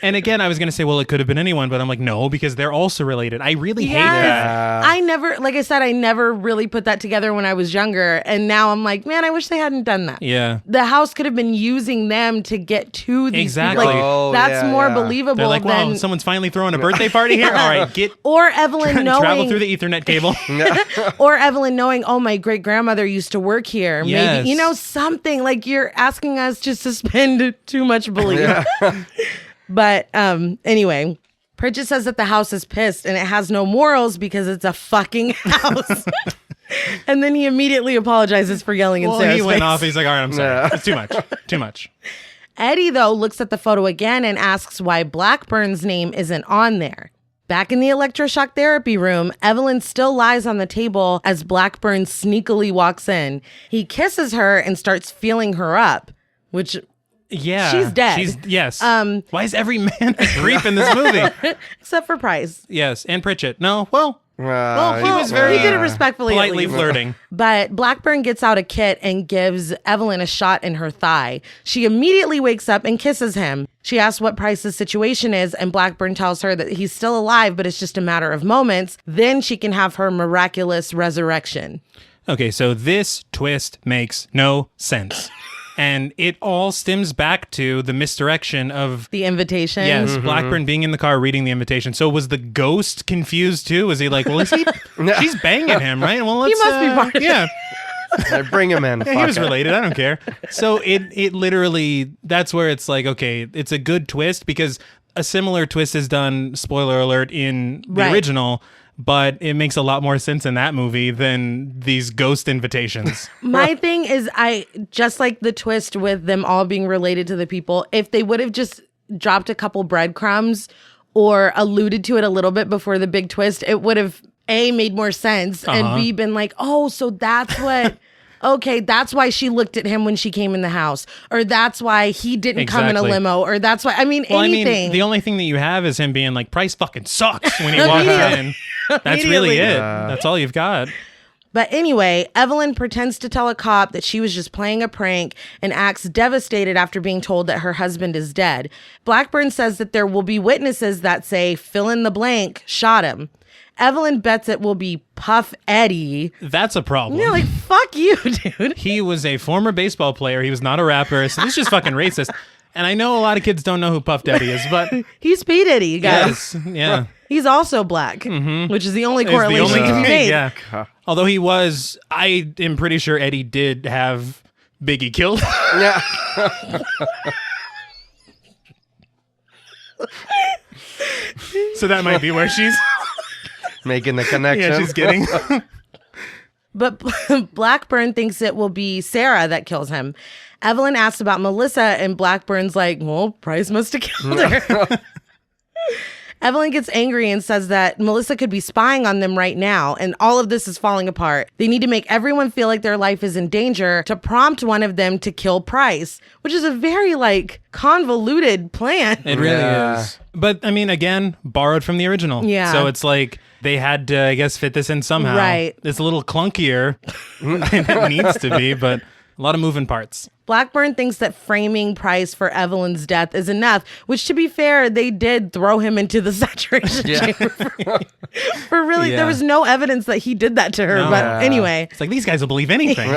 and again, I was going to say, well, it could have been anyone, but I'm like, no, because they're also related. I really hate Yes. that. I never, like I said, I never really put that together when I was younger. And now I'm like, man, I wish they hadn't done that. Yeah. The house could have been using them to get to these Exactly. people. Like, Oh, that's yeah, more yeah. believable They're like, wow, than... someone's finally throwing a birthday party here? All right, get Or Evelyn travel knowing... through the Ethernet cable. Or Evelyn knowing, oh, my great-grandmother used to work here. Yes. Maybe, something. Like, you're asking us to suspend too much belief. But anyway, Pritchett says that the house is pissed and it has no morals because it's a fucking house. And then he immediately apologizes for yelling in Well, Sarah's he went face. off. He's like, all right, I'm sorry. Yeah. It's too much. Too much. Eddie, though, looks at the photo again and asks why Blackburn's name isn't on there. Back in the electroshock therapy room, Evelyn still lies on the table as Blackburn sneakily walks in. He kisses her and starts feeling her up, which... Yeah. She's dead. Yes. Why is every man a creep in this movie? except for Price. Yes. And Pritchett. No. Well, Well, he was very he did it respectfully. at politely least. flirting. But Blackburn gets out a kit and gives Evelyn a shot in her thigh. She immediately wakes up and kisses him. She asks what Price's situation is, and Blackburn tells her that he's still alive, but it's just a matter of moments. Then she can have her miraculous resurrection. Okay, so this twist makes no sense. And it all stems back to the misdirection of... The invitation. Yes, Blackburn being in the car reading the invitation. So was the ghost confused too? Was he like, well, is he? She's banging him, right? Well, let's, must be part of it. Yeah, Bring him in. he Fuck was it. related. I don't care. So it literally, that's where it's like, okay, it's a good twist because a similar twist is done, spoiler alert, in the Right. original, but it makes a lot more sense in that movie than these ghost invitations. My thing is, I just like the twist with them all being related to the people. If they would have just dropped a couple breadcrumbs or alluded to it a little bit before the big twist, it would have A, made more sense, and B, been like, oh, so that's what... Okay, that's why she looked at him when she came in the house, or that's why he didn't come in a limo, or that's why, anything. I mean, the only thing that you have is him being like, Price fucking sucks when he walks in. That's really it. That's all you've got. But anyway, Evelyn pretends to tell a cop that she was just playing a prank and acts devastated after being told that her husband is dead. Blackburn says that there will be witnesses that say, fill in the blank, shot him. Evelyn bets it will be Puff Eddie. That's a problem. Yeah, like, fuck you, dude. He was a former baseball player. He was not a rapper. So this is just fucking racist. And I know a lot of kids don't know who Puff Daddy is, but... He's P. Diddy, guys. Yes, yeah. He's also black, which is the only correlation can be made. Yeah. Although he was, I am pretty sure Eddie did have Biggie killed. Yeah. So that might be where she's... Making the connection. Yeah, she's getting... But Blackburn thinks it will be Sarah that kills him. Evelyn asks about Melissa, and Blackburn's like, well, Price must have killed her. Evelyn gets angry and says that Melissa could be spying on them right now, and all of this is falling apart. They need to make everyone feel like their life is in danger to prompt one of them to kill Price, which is a very, convoluted plan. It really is. But, again, borrowed from the original. Yeah. So it's like they had to, I guess, fit this in somehow. Right. It's a little clunkier than it needs to be, but a lot of moving parts. Blackburn thinks that framing Price for Evelyn's death is enough, which, to be fair, they did throw him into the saturation chamber for really, there was no evidence that he did that to her. No. But anyway. It's like, these guys will believe anything.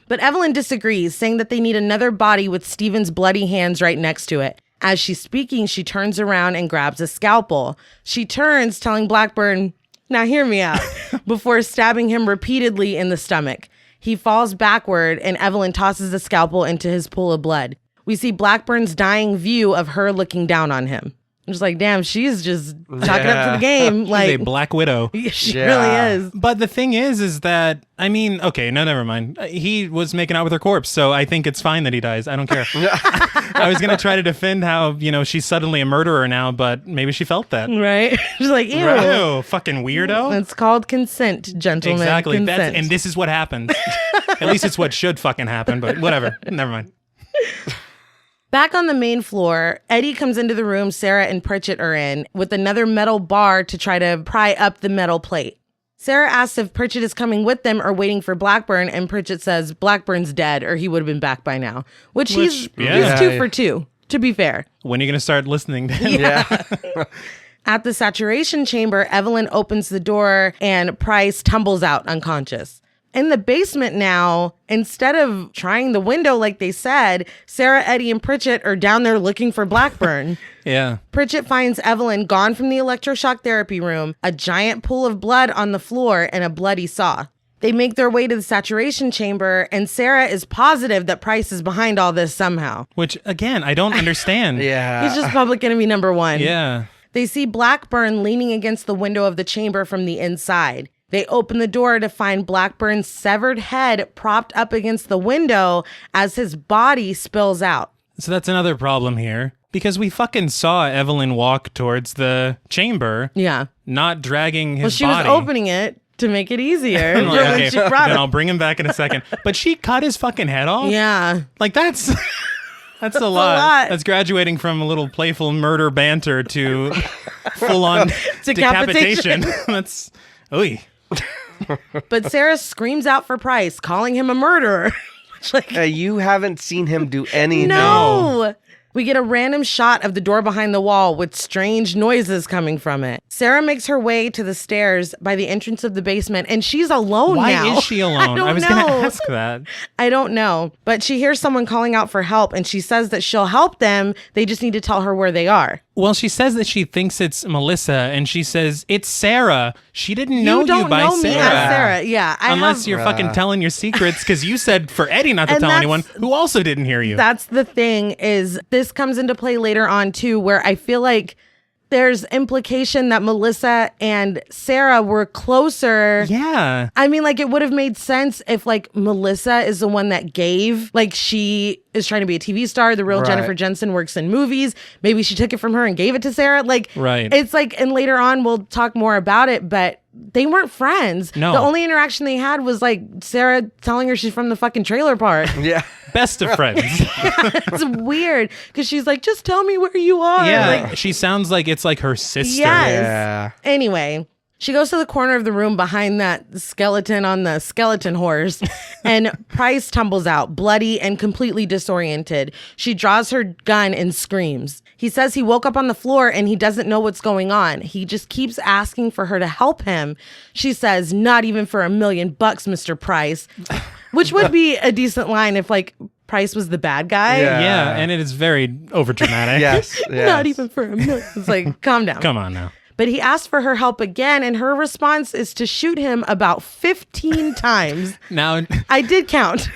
But Evelyn disagrees, saying that they need another body with Stephen's bloody hands right next to it. As she's speaking, she turns around and grabs a scalpel. She turns, telling Blackburn, now hear me out, before stabbing him repeatedly in the stomach. He falls backward, and Evelyn tosses the scalpel into his pool of blood. We see Blackburn's dying view of her looking down on him. I'm just like, damn, she's just chalking up to the game. She's a Black Widow. She really is. But the thing is that, okay, no, never mind. He was making out with her corpse, so I think it's fine that he dies. I don't care. I was going to try to defend how, she's suddenly a murderer now, but maybe she felt that. Right? She's like, ew. Ew, fucking weirdo. It's called consent, gentlemen. Exactly. Consent. And this is what happens. At least it's what should fucking happen, but whatever. Never mind. Back on the main floor, Eddie comes into the room Sarah and Pritchett are in with another metal bar to try to pry up the metal plate. Sarah asks if Pritchett is coming with them or waiting for Blackburn, and Pritchett says Blackburn's dead or he would have been back by now. Which he's 2 for 2, to be fair. When are you going to start listening to him? Yeah. At the saturation chamber, Evelyn opens the door and Price tumbles out unconscious. In the basement now, instead of trying the window like they said, Sarah, Eddie, and Pritchett are down there looking for Blackburn. Yeah. Pritchett finds Evelyn gone from the electroshock therapy room, a giant pool of blood on the floor, and a bloody saw. They make their way to the saturation chamber, and Sarah is positive that Price is behind all this somehow. Which, again, I don't understand. Yeah. He's just public enemy number one. Yeah. They see Blackburn leaning against the window of the chamber from the inside. They open the door to find Blackburn's severed head propped up against the window as his body spills out. So that's another problem here. Because we fucking saw Evelyn walk towards the chamber. Yeah. Not dragging his body. body. Was opening it to make it easier. Okay, then I'll bring him back in a second. But she cut his fucking head off? Yeah. Like, that's a lot. That's graduating from a little playful murder banter to full-on decapitation. That's... Oy. But Sarah screams out for Price, calling him a murderer. You haven't seen him do anything. No. We get a random shot of the door behind the wall with strange noises coming from it. Sarah makes her way to the stairs by the entrance of the basement, and she's alone now. Why is she alone? I was going to ask that. I don't know. But she hears someone calling out for help, and she says that she'll help them. They just need to tell her where they are. Well, she says that she thinks it's Melissa, and she says, it's Sarah. She didn't know you by Sarah. You don't know me as Sarah. Yeah. Unless you're fucking telling your secrets, because you said for Eddie not to tell anyone who also didn't hear you. That's the thing, is this comes into play later on, too, where I feel like there's implication that Melissa and Sarah were closer. Yeah. I mean, like, it would have made sense if, like, Melissa is the one that gave, like, she is trying to be a TV star. The real Right. Jennifer Jensen works in movies. Maybe she took it from her and gave it to Sarah. Like, Right. It's like, and later on we'll talk more about it, but they weren't friends. No. The only interaction they had was, like, Sarah telling her she's from the fucking trailer park. Yeah. Best of friends. It's weird because she's like, just tell me where you are. Yeah. Like, She sounds like it's like her sister. yes. Yeah. Anyway, she goes to the corner of the room behind that skeleton on the skeleton horse, and Price tumbles out, bloody and completely disoriented. She draws her gun and screams. He says he woke up on the floor and he doesn't know what's going on. He just keeps asking for her to help him. She says, not even for $1 million, Mr. Price, which would be a decent line if, like, Price was the bad guy. Yeah. Yeah, and it is very overdramatic. Yes. Not yes. even for $1 million. It's like, calm down. Come on now. But he asked for her help again, and her response is to shoot him about 15 times. Now I did count.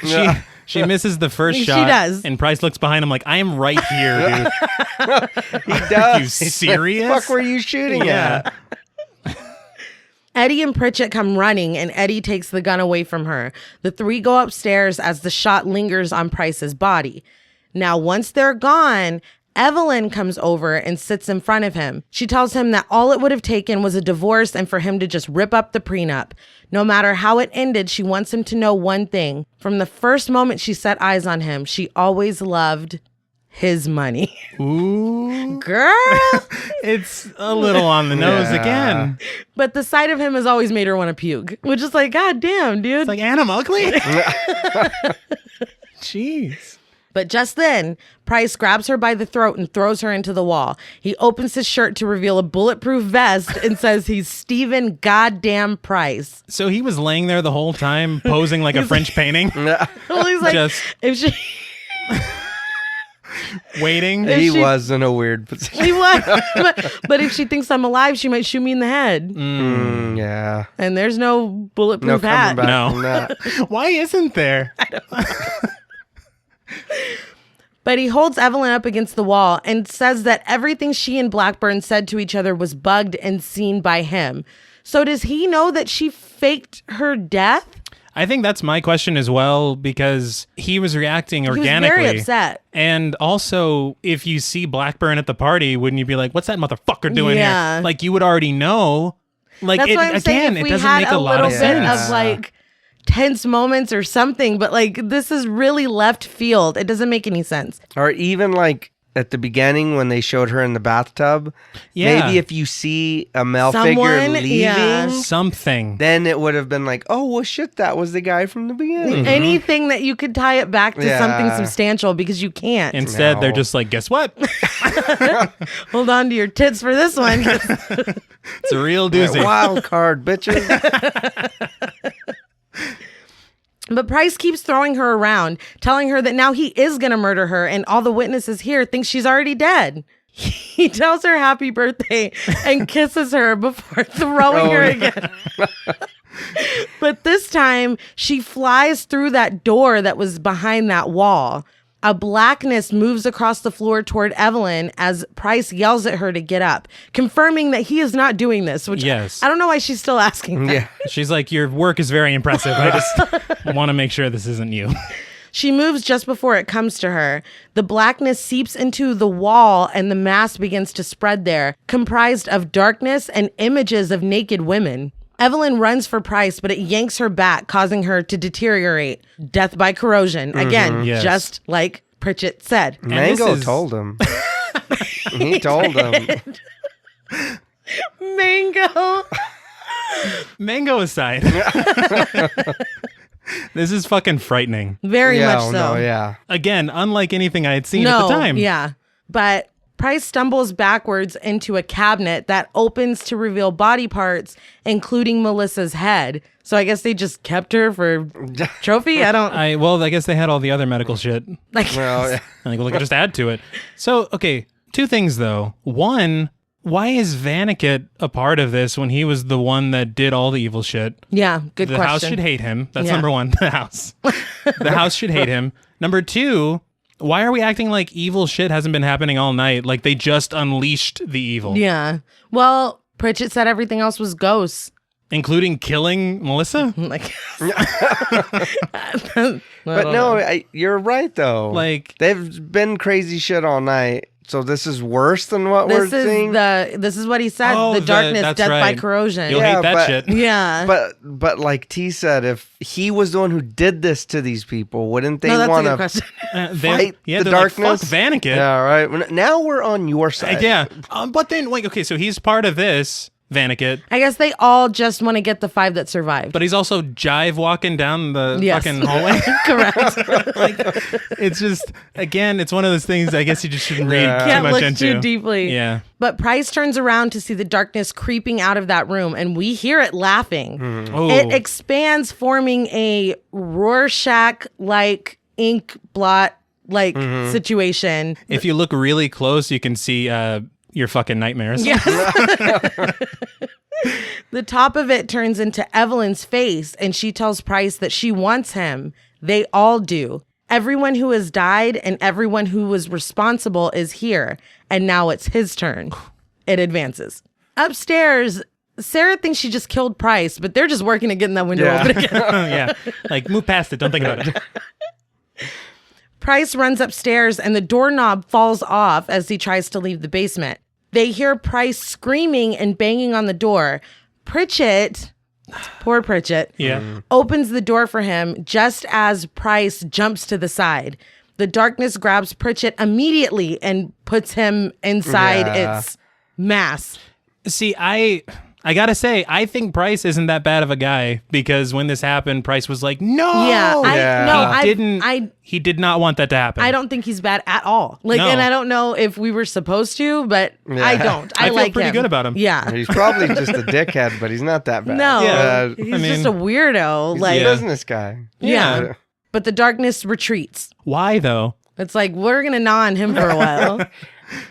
she misses the first She shot. does. And Price looks behind him like, I am right here, dude. He does. You He's like, serious? fuck were you shooting Yeah. at? Eddie and Pritchett come running, and Eddie takes the gun away from her. The three go upstairs as the shot lingers on Price's body. Now, once they're gone, Evelyn comes over and sits in front of him. She tells him that all it would have taken was a divorce and for him to just rip up the prenup. No matter how it ended, she wants him to know one thing. From the first moment she set eyes on him, she always loved his money. Ooh. Girl! It's a little on the nose Yeah. again. But the sight of him has always made her want to puke, which is like, God damn, dude. It's like, and I'm ugly? Jeez. But just then, Price grabs her by the throat and throws her into the wall. He opens his shirt to reveal a bulletproof vest and says he's Stephen goddamn Price. So he was laying there the whole time, posing like a French painting, Well, he's like, Just- if she... waiting. He she- was in a weird position. He was. But if she thinks I'm alive, she might shoot me in the head. Yeah. And there's no No bulletproof coming hat. back No. from that. Why isn't there? But he holds Evelyn up against the wall and says that everything she and Blackburn said to each other was bugged and seen by him. So does he know that she faked her death? I think that's my question as well, because he was reacting He was organically. very upset. And also, if you see Blackburn at the party, wouldn't you be like, what's that motherfucker doing Yeah. here? Like, you would already know. Like, That's it, what I'm saying. again, If it we doesn't had make a a lot little of bit sense. of like tense moments or something, but like this is really left field. It doesn't make any sense. Or even like at the beginning when they showed her in the bathtub. Yeah. Maybe if you see a male Someone, figure leaving, yeah. Something. then it would have been like, oh, well, shit, that was the guy from the beginning. Anything that you could tie it back to Yeah. something substantial, because you can't. Instead, they're No. just like, guess what? Hold on to your tits for this one. It's a real doozy. Wild card, bitches. But Price keeps throwing her around, telling her that now he is going to murder her, and all the witnesses here think she's already dead. He tells her happy birthday and kisses her before throwing her again. But this time, she flies through that door that was behind that wall. A blackness moves across the floor toward Evelyn as Price yells at her to get up, confirming that he is not doing this, which Yes. I don't know why she's still asking that. Yeah. She's like, your work is very impressive. I just want to make sure this isn't you. She moves just before it comes to her. The blackness seeps into the wall and the mass begins to spread there, comprised of darkness and images of naked women. Evelyn runs for Price, but it yanks her back, causing her to deteriorate. Death by corrosion. Again, Yes. just like Pritchett said. Mango this is- told him. He told him. Mango. Mango aside. This is fucking frightening. Very Yeah, much oh, so. no, yeah. Again, unlike anything I had seen at the time. Yeah. But Price stumbles backwards into a cabinet that opens to reveal body parts, including Melissa's head. So I guess they just kept her for trophy? I guess they had all the other medical shit. like Well, yeah. I think we'll just add to it. So, okay, two things though. One, why is Vaniket a part of this when he was the one that did all the evil shit? Yeah, good The question. house should hate him. That's Yeah. number one. The house. The house should hate him. Number two, Why are we acting like evil shit hasn't been happening all night? Like they just unleashed the evil. Yeah. Well, Pritchett said everything else was ghosts. Including killing Melissa? Like, But no, you're right though. Like they've been crazy shit all night. So this is worse than what we're seeing. This is what he said. Oh, the darkness, that's death by right. corrosion. You'll hate that shit. Yeah. But like T said, if he was the one who did this to these people, wouldn't they no, that's a want good to question. fight the they're darkness? Like, fuck Vaniket. Yeah, right. Now we're on your side. Yeah. But then, like, okay, so he's part of this, Vaniket. I guess they all just want to get the 5 that survived. But he's also jive walking down the Yes. fucking hallway. Correct. Like, it's just, again, it's one of those things I guess you just shouldn't read too Can't much look into. too deeply. Yeah. But Price turns around to see the darkness creeping out of that room, and we hear it laughing. Oh. It expands, forming a Rorschach-like ink blot-like situation. If you look really close, you can see your fucking nightmares. Yes. The top of it turns into Evelyn's face, and she tells Price that she wants him. They all do. Everyone who has died and everyone who was responsible is here, and now it's his turn. It advances. Upstairs, Sarah thinks she just killed Price, but they're just working to get in that window open again. Yeah. Like, move past it. Don't think about it. Price runs upstairs, and the doorknob falls off as he tries to leave the basement. They hear Price screaming and banging on the door. Pritchett, poor Pritchett, opens the door for him just as Price jumps to the side. The darkness grabs Pritchett immediately and puts him inside its mass. See, I gotta say, I think Price isn't that bad of a guy because when this happened, Price was like, "No, he did not want that to happen." I don't think he's bad at all. Like, No. and I don't know if we were supposed to, but I don't. I feel like pretty him. good about him. Yeah. He's probably just a dickhead, but he's not that bad. No, Yeah. he's I mean, just a weirdo. He's Like, a business guy. yeah. But the darkness retreats. Why though? It's like, we're going to gnaw on him for a while.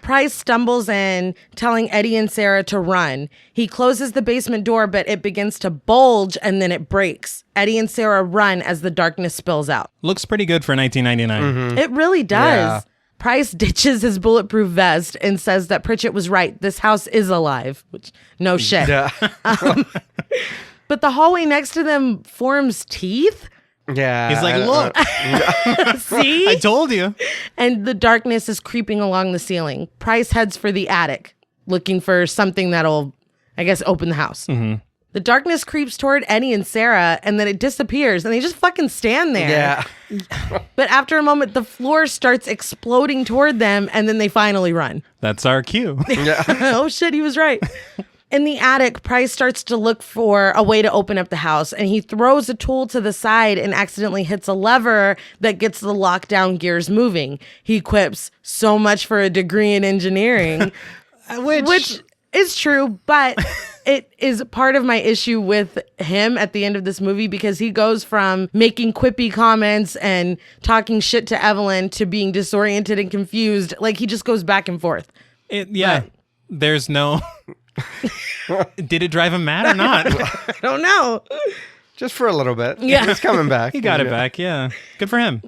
Price stumbles in, telling Eddie and Sarah to run. He closes the basement door, but it begins to bulge and then it breaks. Eddie and Sarah run as the darkness spills out. Looks pretty good for 1999. It really does. Yeah. Price ditches his bulletproof vest and says that Pritchett was right. This house is alive, which no shit. Yeah. But the hallway next to them forms teeth. Yeah. He's like, "Look, See? I told you." And the darkness is creeping along the ceiling. Price heads for the attic, looking for something that'll, I guess, open the house. The darkness creeps toward Eddie and Sarah, and then it disappears, and they just fucking stand there. Yeah. But after a moment, the floor starts exploding toward them, and then they finally run. That's our cue. Oh shit, he was right. In the attic, Price starts to look for a way to open up the house, and he throws a tool to the side and accidentally hits a lever that gets the lockdown gears moving. He quips, "So much for a degree in engineering," which is true, but it is part of my issue with him at the end of this movie because he goes from making quippy comments and talking shit to Evelyn to being disoriented and confused. Like, he just goes back and forth. There's no... Did it drive him mad or not? I don't know. Just for a little bit. Yeah. He's coming back. He got it back, yeah. Good for him.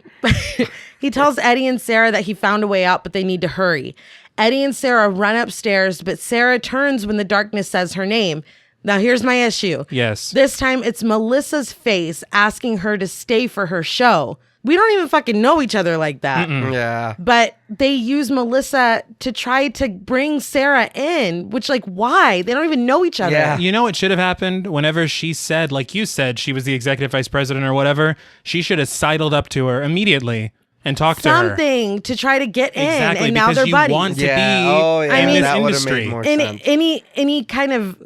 He tells Eddie and Sarah that he found a way out, but they need to hurry. Eddie and Sarah run upstairs, but Sarah turns when the darkness says her name. Now, here's my issue. Yes. This time, it's Melissa's face asking her to stay for her show. We don't even fucking know each other like that. Yeah. But they use Melissa to try to bring Sarah in, which, like, why? They don't even know each other. Yeah. You know what should have happened? Whenever she said, like you said, she was the executive vice president or whatever, she should have sidled up to her immediately and talked to her. Something to try to get in, Exactly, and now because they're you buddies. want to be I mean, in this that would've industry. made more in sense. any kind of,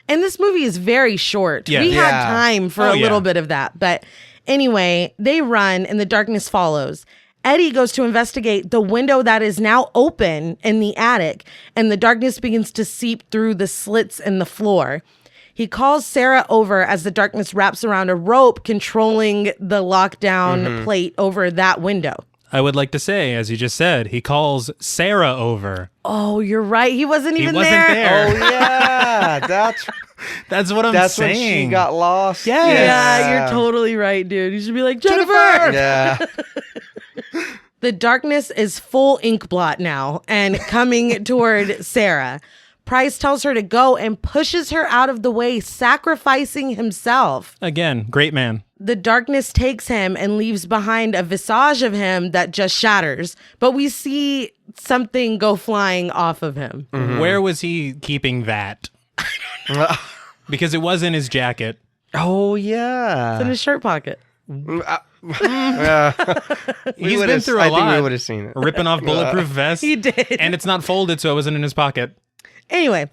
and this movie is very short. Yeah. We had Yeah. time for Oh, a little yeah. bit of that, but anyway, they run and the darkness follows. Eddie goes to investigate the window that is now open in the attic, and the darkness begins to seep through the slits in the floor. He calls Sarah over as the darkness wraps around a rope controlling the lockdown plate over that window. I would like to say, as you just said, he calls Sarah over. Oh, you're right. He wasn't even wasn't there. Oh, yeah. That's what I'm That's saying. when she got lost. Yes. Yeah, you're totally right, dude. You should be like, Jennifer! Yeah. The darkness is full ink blot now and coming toward Sarah. Price tells her to go and pushes her out of the way, sacrificing himself. Again, great man. The darkness takes him and leaves behind a visage of him that just shatters. But we see something go flying off of him. Where was he keeping that? Because it was in his jacket. Oh, yeah. It's in his shirt pocket. He's been through a lot. I think we would have seen it. Ripping off bulletproof vests. He did. And it's not folded, so it wasn't in his pocket. Anyway,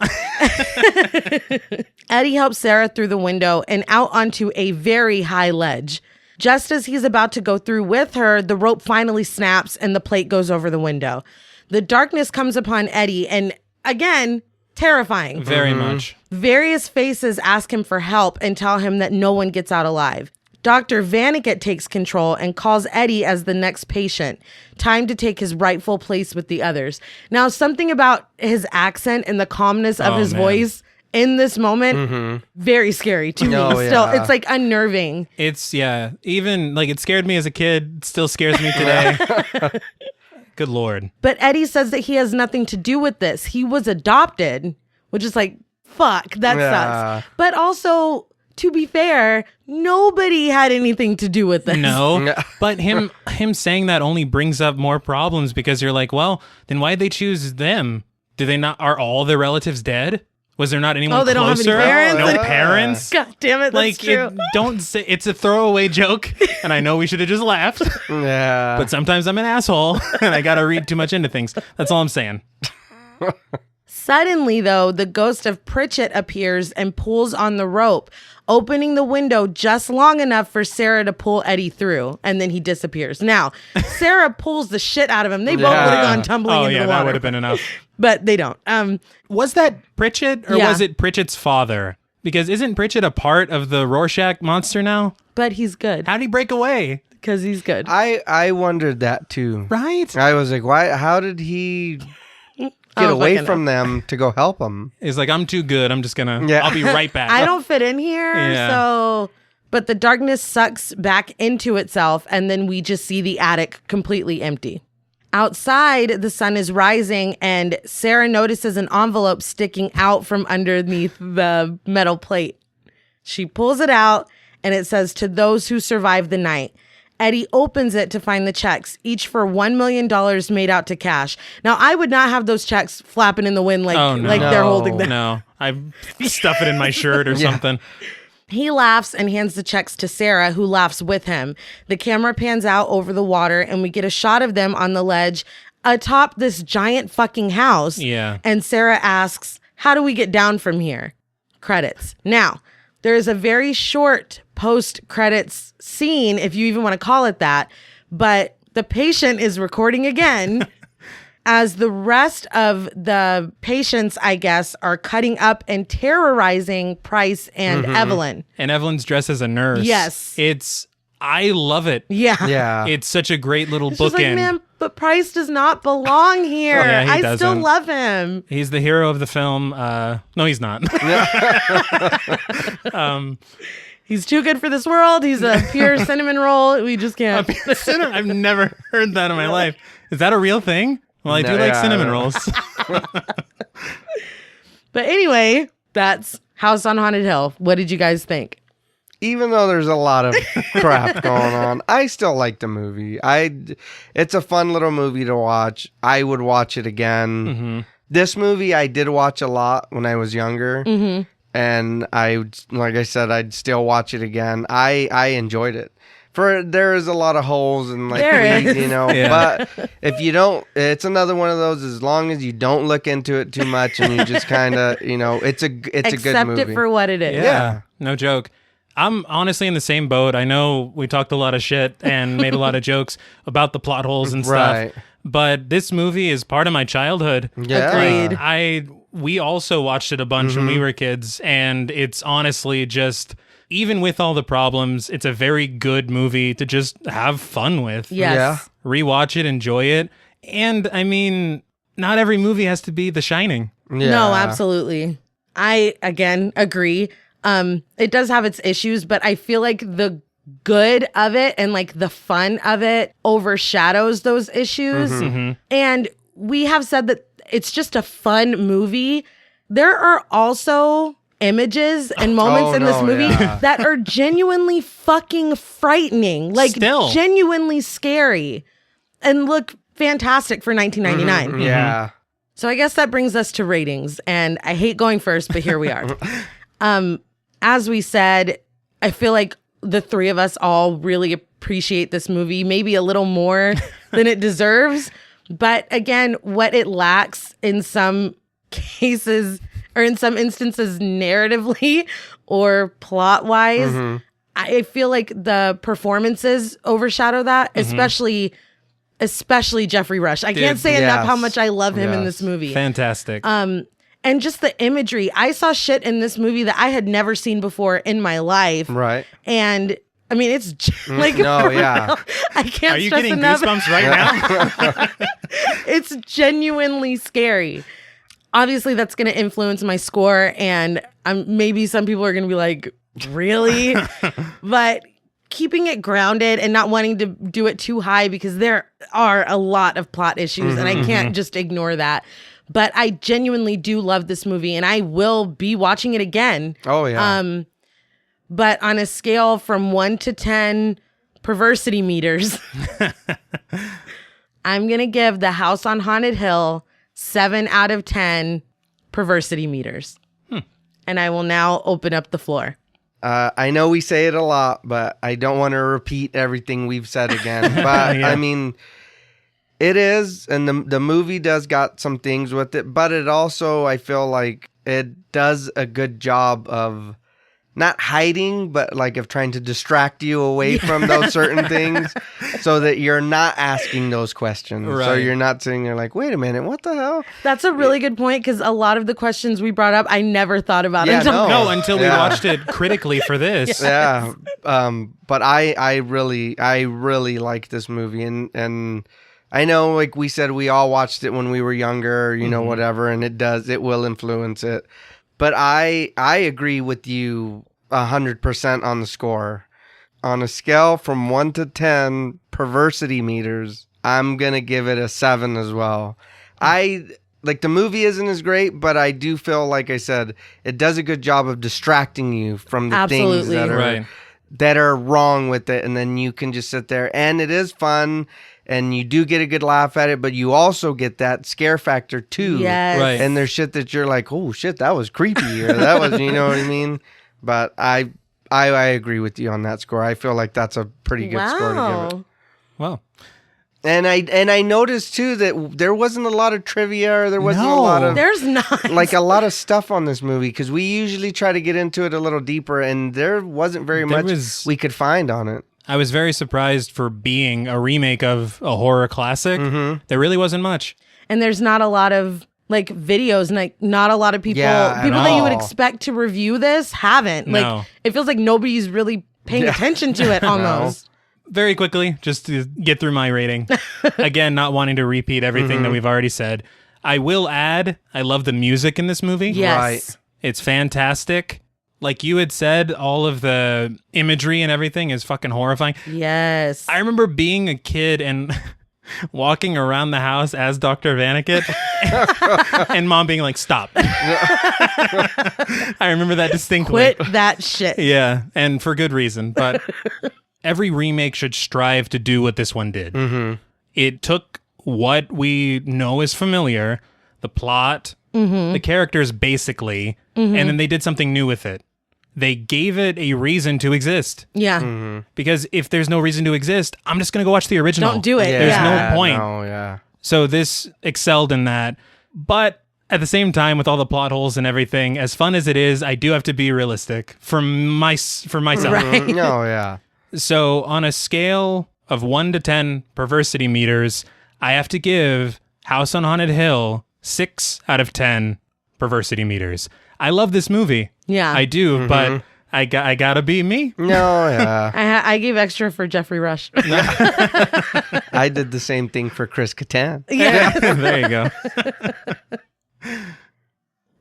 Eddie helps Sarah through the window and out onto a very high ledge. Just as he's about to go through with her, the rope finally snaps and the plate goes over the window. The darkness comes upon Eddie and, again, terrifying. Very much. Various faces ask him for help and tell him that no one gets out alive. Dr. Vaniket takes control and calls Eddie as the next patient. Time to take his rightful place with the others. Now, something about his accent and the calmness of his voice in this moment, very scary to me. Still, it's like unnerving. It's, even like it scared me as a kid. It still scares me today. Good Lord. But Eddie says that he has nothing to do with this. He was adopted, which is like, fuck, that sucks. But also, to be fair, nobody had anything to do with this. No, but him saying that only brings up more problems because you're like, well, then why'd they choose them? Do they not? Are all their relatives dead? Was there not anyone they closer? don't have any parents? No parents? God damn it, that's true. Don't say it's a throwaway joke, and I know we should have just laughed. Yeah. But sometimes I'm an asshole, and I gotta read too much into things. That's all I'm saying. Suddenly, though, the ghost of Pritchett appears and pulls on the rope, opening the window just long enough for Sarah to pull Eddie through, and then he disappears. Now, Sarah pulls the shit out of him. They both would have gone tumbling into the water. That would have been enough. But they don't. Was that Pritchett, or was it Pritchett's father? Because isn't Pritchett a part of the Rorschach monster now? But he's good. How'd he break away? Because he's good. I wondered that too. Right? I was like, why? How did he get away from them to go help them? He's like, I'm too good. I'm just gonna. I'll be right back. I don't fit in here, so. But the darkness sucks back into itself, and then we just see the attic completely empty. Outside, the sun is rising, and Sarah notices an envelope sticking out from underneath the metal plate. She pulls it out, and it says, "To those who survive the night." Eddie opens it to find the checks, each for $1 million made out to cash. Now, I would not have those checks flapping in the wind like they're holding them. No, I stuff it in my shirt or something. He laughs and hands the checks to Sarah, who laughs with him. The camera pans out over the water, and we get a shot of them on the ledge atop this giant fucking house. Yeah. And Sarah asks, how do we get down from here? Credits. Now, there is a very short post-credits scene, if you even want to call it that, but the patient is recording again as the rest of the patients, I guess, are cutting up and terrorizing Price and Evelyn. And Evelyn's dressed as a nurse. Yes. I love it. Yeah. It's such a great little She's like, bookend. man, but Price does not belong here. I still love him. He's the hero of the film. No, he's not. He's too good for this world. He's a pure cinnamon roll. We just can't. I've never heard that in my life. Is that a real thing? Well, I do like cinnamon rolls. But anyway, that's House on Haunted Hill. What did you guys think? Even though there's a lot of crap going on, I still like the movie. It's a fun little movie to watch. I would watch it again. This movie I did watch a lot when I was younger. And like I said, I'd still watch it again. I enjoyed it. There is a lot of holes and but if you don't, it's another one of those. As long as you don't look into it too much and you just kind of, it's a good movie. Accept it for what it is. Yeah, no joke. I'm honestly in the same boat. I know we talked a lot of shit and made a lot of jokes about the plot holes and stuff. But this movie is part of my childhood. Yeah. Agreed. We also watched it a bunch when we were kids, and it's honestly just, even with all the problems, it's a very good movie to just have fun with. Yes. Yeah. Rewatch it, enjoy it. And I mean, not every movie has to be The Shining. Yeah. No, absolutely. I, again, agree. It does have its issues, but I feel like the good of it and like the fun of it overshadows those issues. And we have said that it's just a fun movie. There are also images and moments in this movie that are genuinely fucking frightening, like genuinely scary, and look fantastic for 1999. Yeah. So I guess that brings us to ratings, and I hate going first, but here we are. As we said, I feel like the three of us all really appreciate this movie, maybe a little more than it deserves. But again, what it lacks in some cases, or in some instances narratively or plot-wise, I feel like the performances overshadow that, especially Jeffrey Rush. I can't say enough how much I love him in this movie. Fantastic. And just the imagery. I saw shit in this movie that I had never seen before in my life. Right. And I mean, it's like, no, yeah. I can't Are you stress getting enough. goosebumps right now? It's genuinely scary. Obviously, that's going to influence my score. And maybe some people are going to be like, really? But keeping it grounded and not wanting to do it too high, because there are a lot of plot issues and I can't just ignore that. But I genuinely do love this movie and I will be watching it again. Oh, yeah. But on a scale from 1 to 10 perversity meters, I'm going to give The House on Haunted Hill 7 out of 10 perversity meters. And I will now open up the floor. I know we say it a lot, but I don't want to repeat everything we've said again. But I mean, it is, and the movie does got some things with it, but it also, I feel like it does a good job of not hiding, but like of trying to distract you away from those certain things so that you're not asking those questions. Right. So you're not sitting there like, wait a minute, what the hell? That's a really good point, because a lot of the questions we brought up, I never thought about until we watched it critically for this. Yeah. But I really like this movie, and I know, like we said, we all watched it when we were younger, you know, whatever, and it will influence it. But I agree with you 100% on the score. On a scale from 1 to 10 perversity meters, I'm going to give it a 7 as well. Like, the movie isn't as great, but I do feel, like I said, it does a good job of distracting you from the things that are wrong with it, and then you can just sit there, and it is fun, and you do get a good laugh at it, but you also get that scare factor too. Yes. Right. And there's shit that you're like, oh shit, that was creepy, or that was, you know what I mean? But I agree with you on that score. I feel like that's a pretty good score to give it. Well, and I noticed too that there wasn't a lot of trivia, or there wasn't a lot of There's not. like a lot of stuff on this movie, because we usually try to get into it a little deeper, and there wasn't very much we could find on it. I was very surprised for being a remake of a horror classic. There really wasn't much. And there's not a lot of like videos, and like not a lot of people Yeah, people that you would all. expect to review this haven't. No. Like it feels like nobody's really paying attention to it almost. Very quickly, just to get through my rating. Again, not wanting to repeat everything that we've already said. I will add, I love the music in this movie. Yes. Right. It's fantastic. Like you had said, all of the imagery and everything is fucking horrifying. Yes. I remember being a kid and walking around the house as Dr. Vaniket and mom being like, stop. I remember that distinctly. Quit that shit. Yeah, and for good reason. But every remake should strive to do what this one did. It took what we know is familiar, the plot, the characters basically, and then they did something new with it. They gave it a reason to exist. Yeah. Because if there's no reason to exist, I'm just going to go watch the original. Don't do it. There's Yeah. no point. No, yeah. So this excelled in that. But at the same time, with all the plot holes and everything, as fun as it is, I do have to be realistic for myself. Right. No, yeah. So on a scale of 1 to 10 perversity meters, I have to give House on Haunted Hill 6 out of 10 perversity meters. I love this movie. Yeah. I do, but I gotta be me. No, yeah. I gave extra for Jeffrey Rush. I did the same thing for Chris Kattan. Yeah. There you go.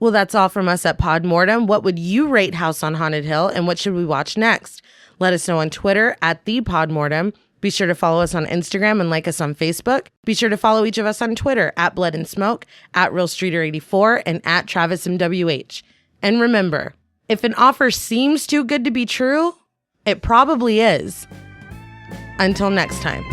Well, that's all from us at Pod Mortem. What would you rate House on Haunted Hill, and what should we watch next? Let us know on Twitter at @ThePodMortem. Be sure to follow us on Instagram and like us on Facebook. Be sure to follow each of us on Twitter at Blood and Smoke, at RealStreeter84, and at TravisMWH. And remember, if an offer seems too good to be true, it probably is. Until next time.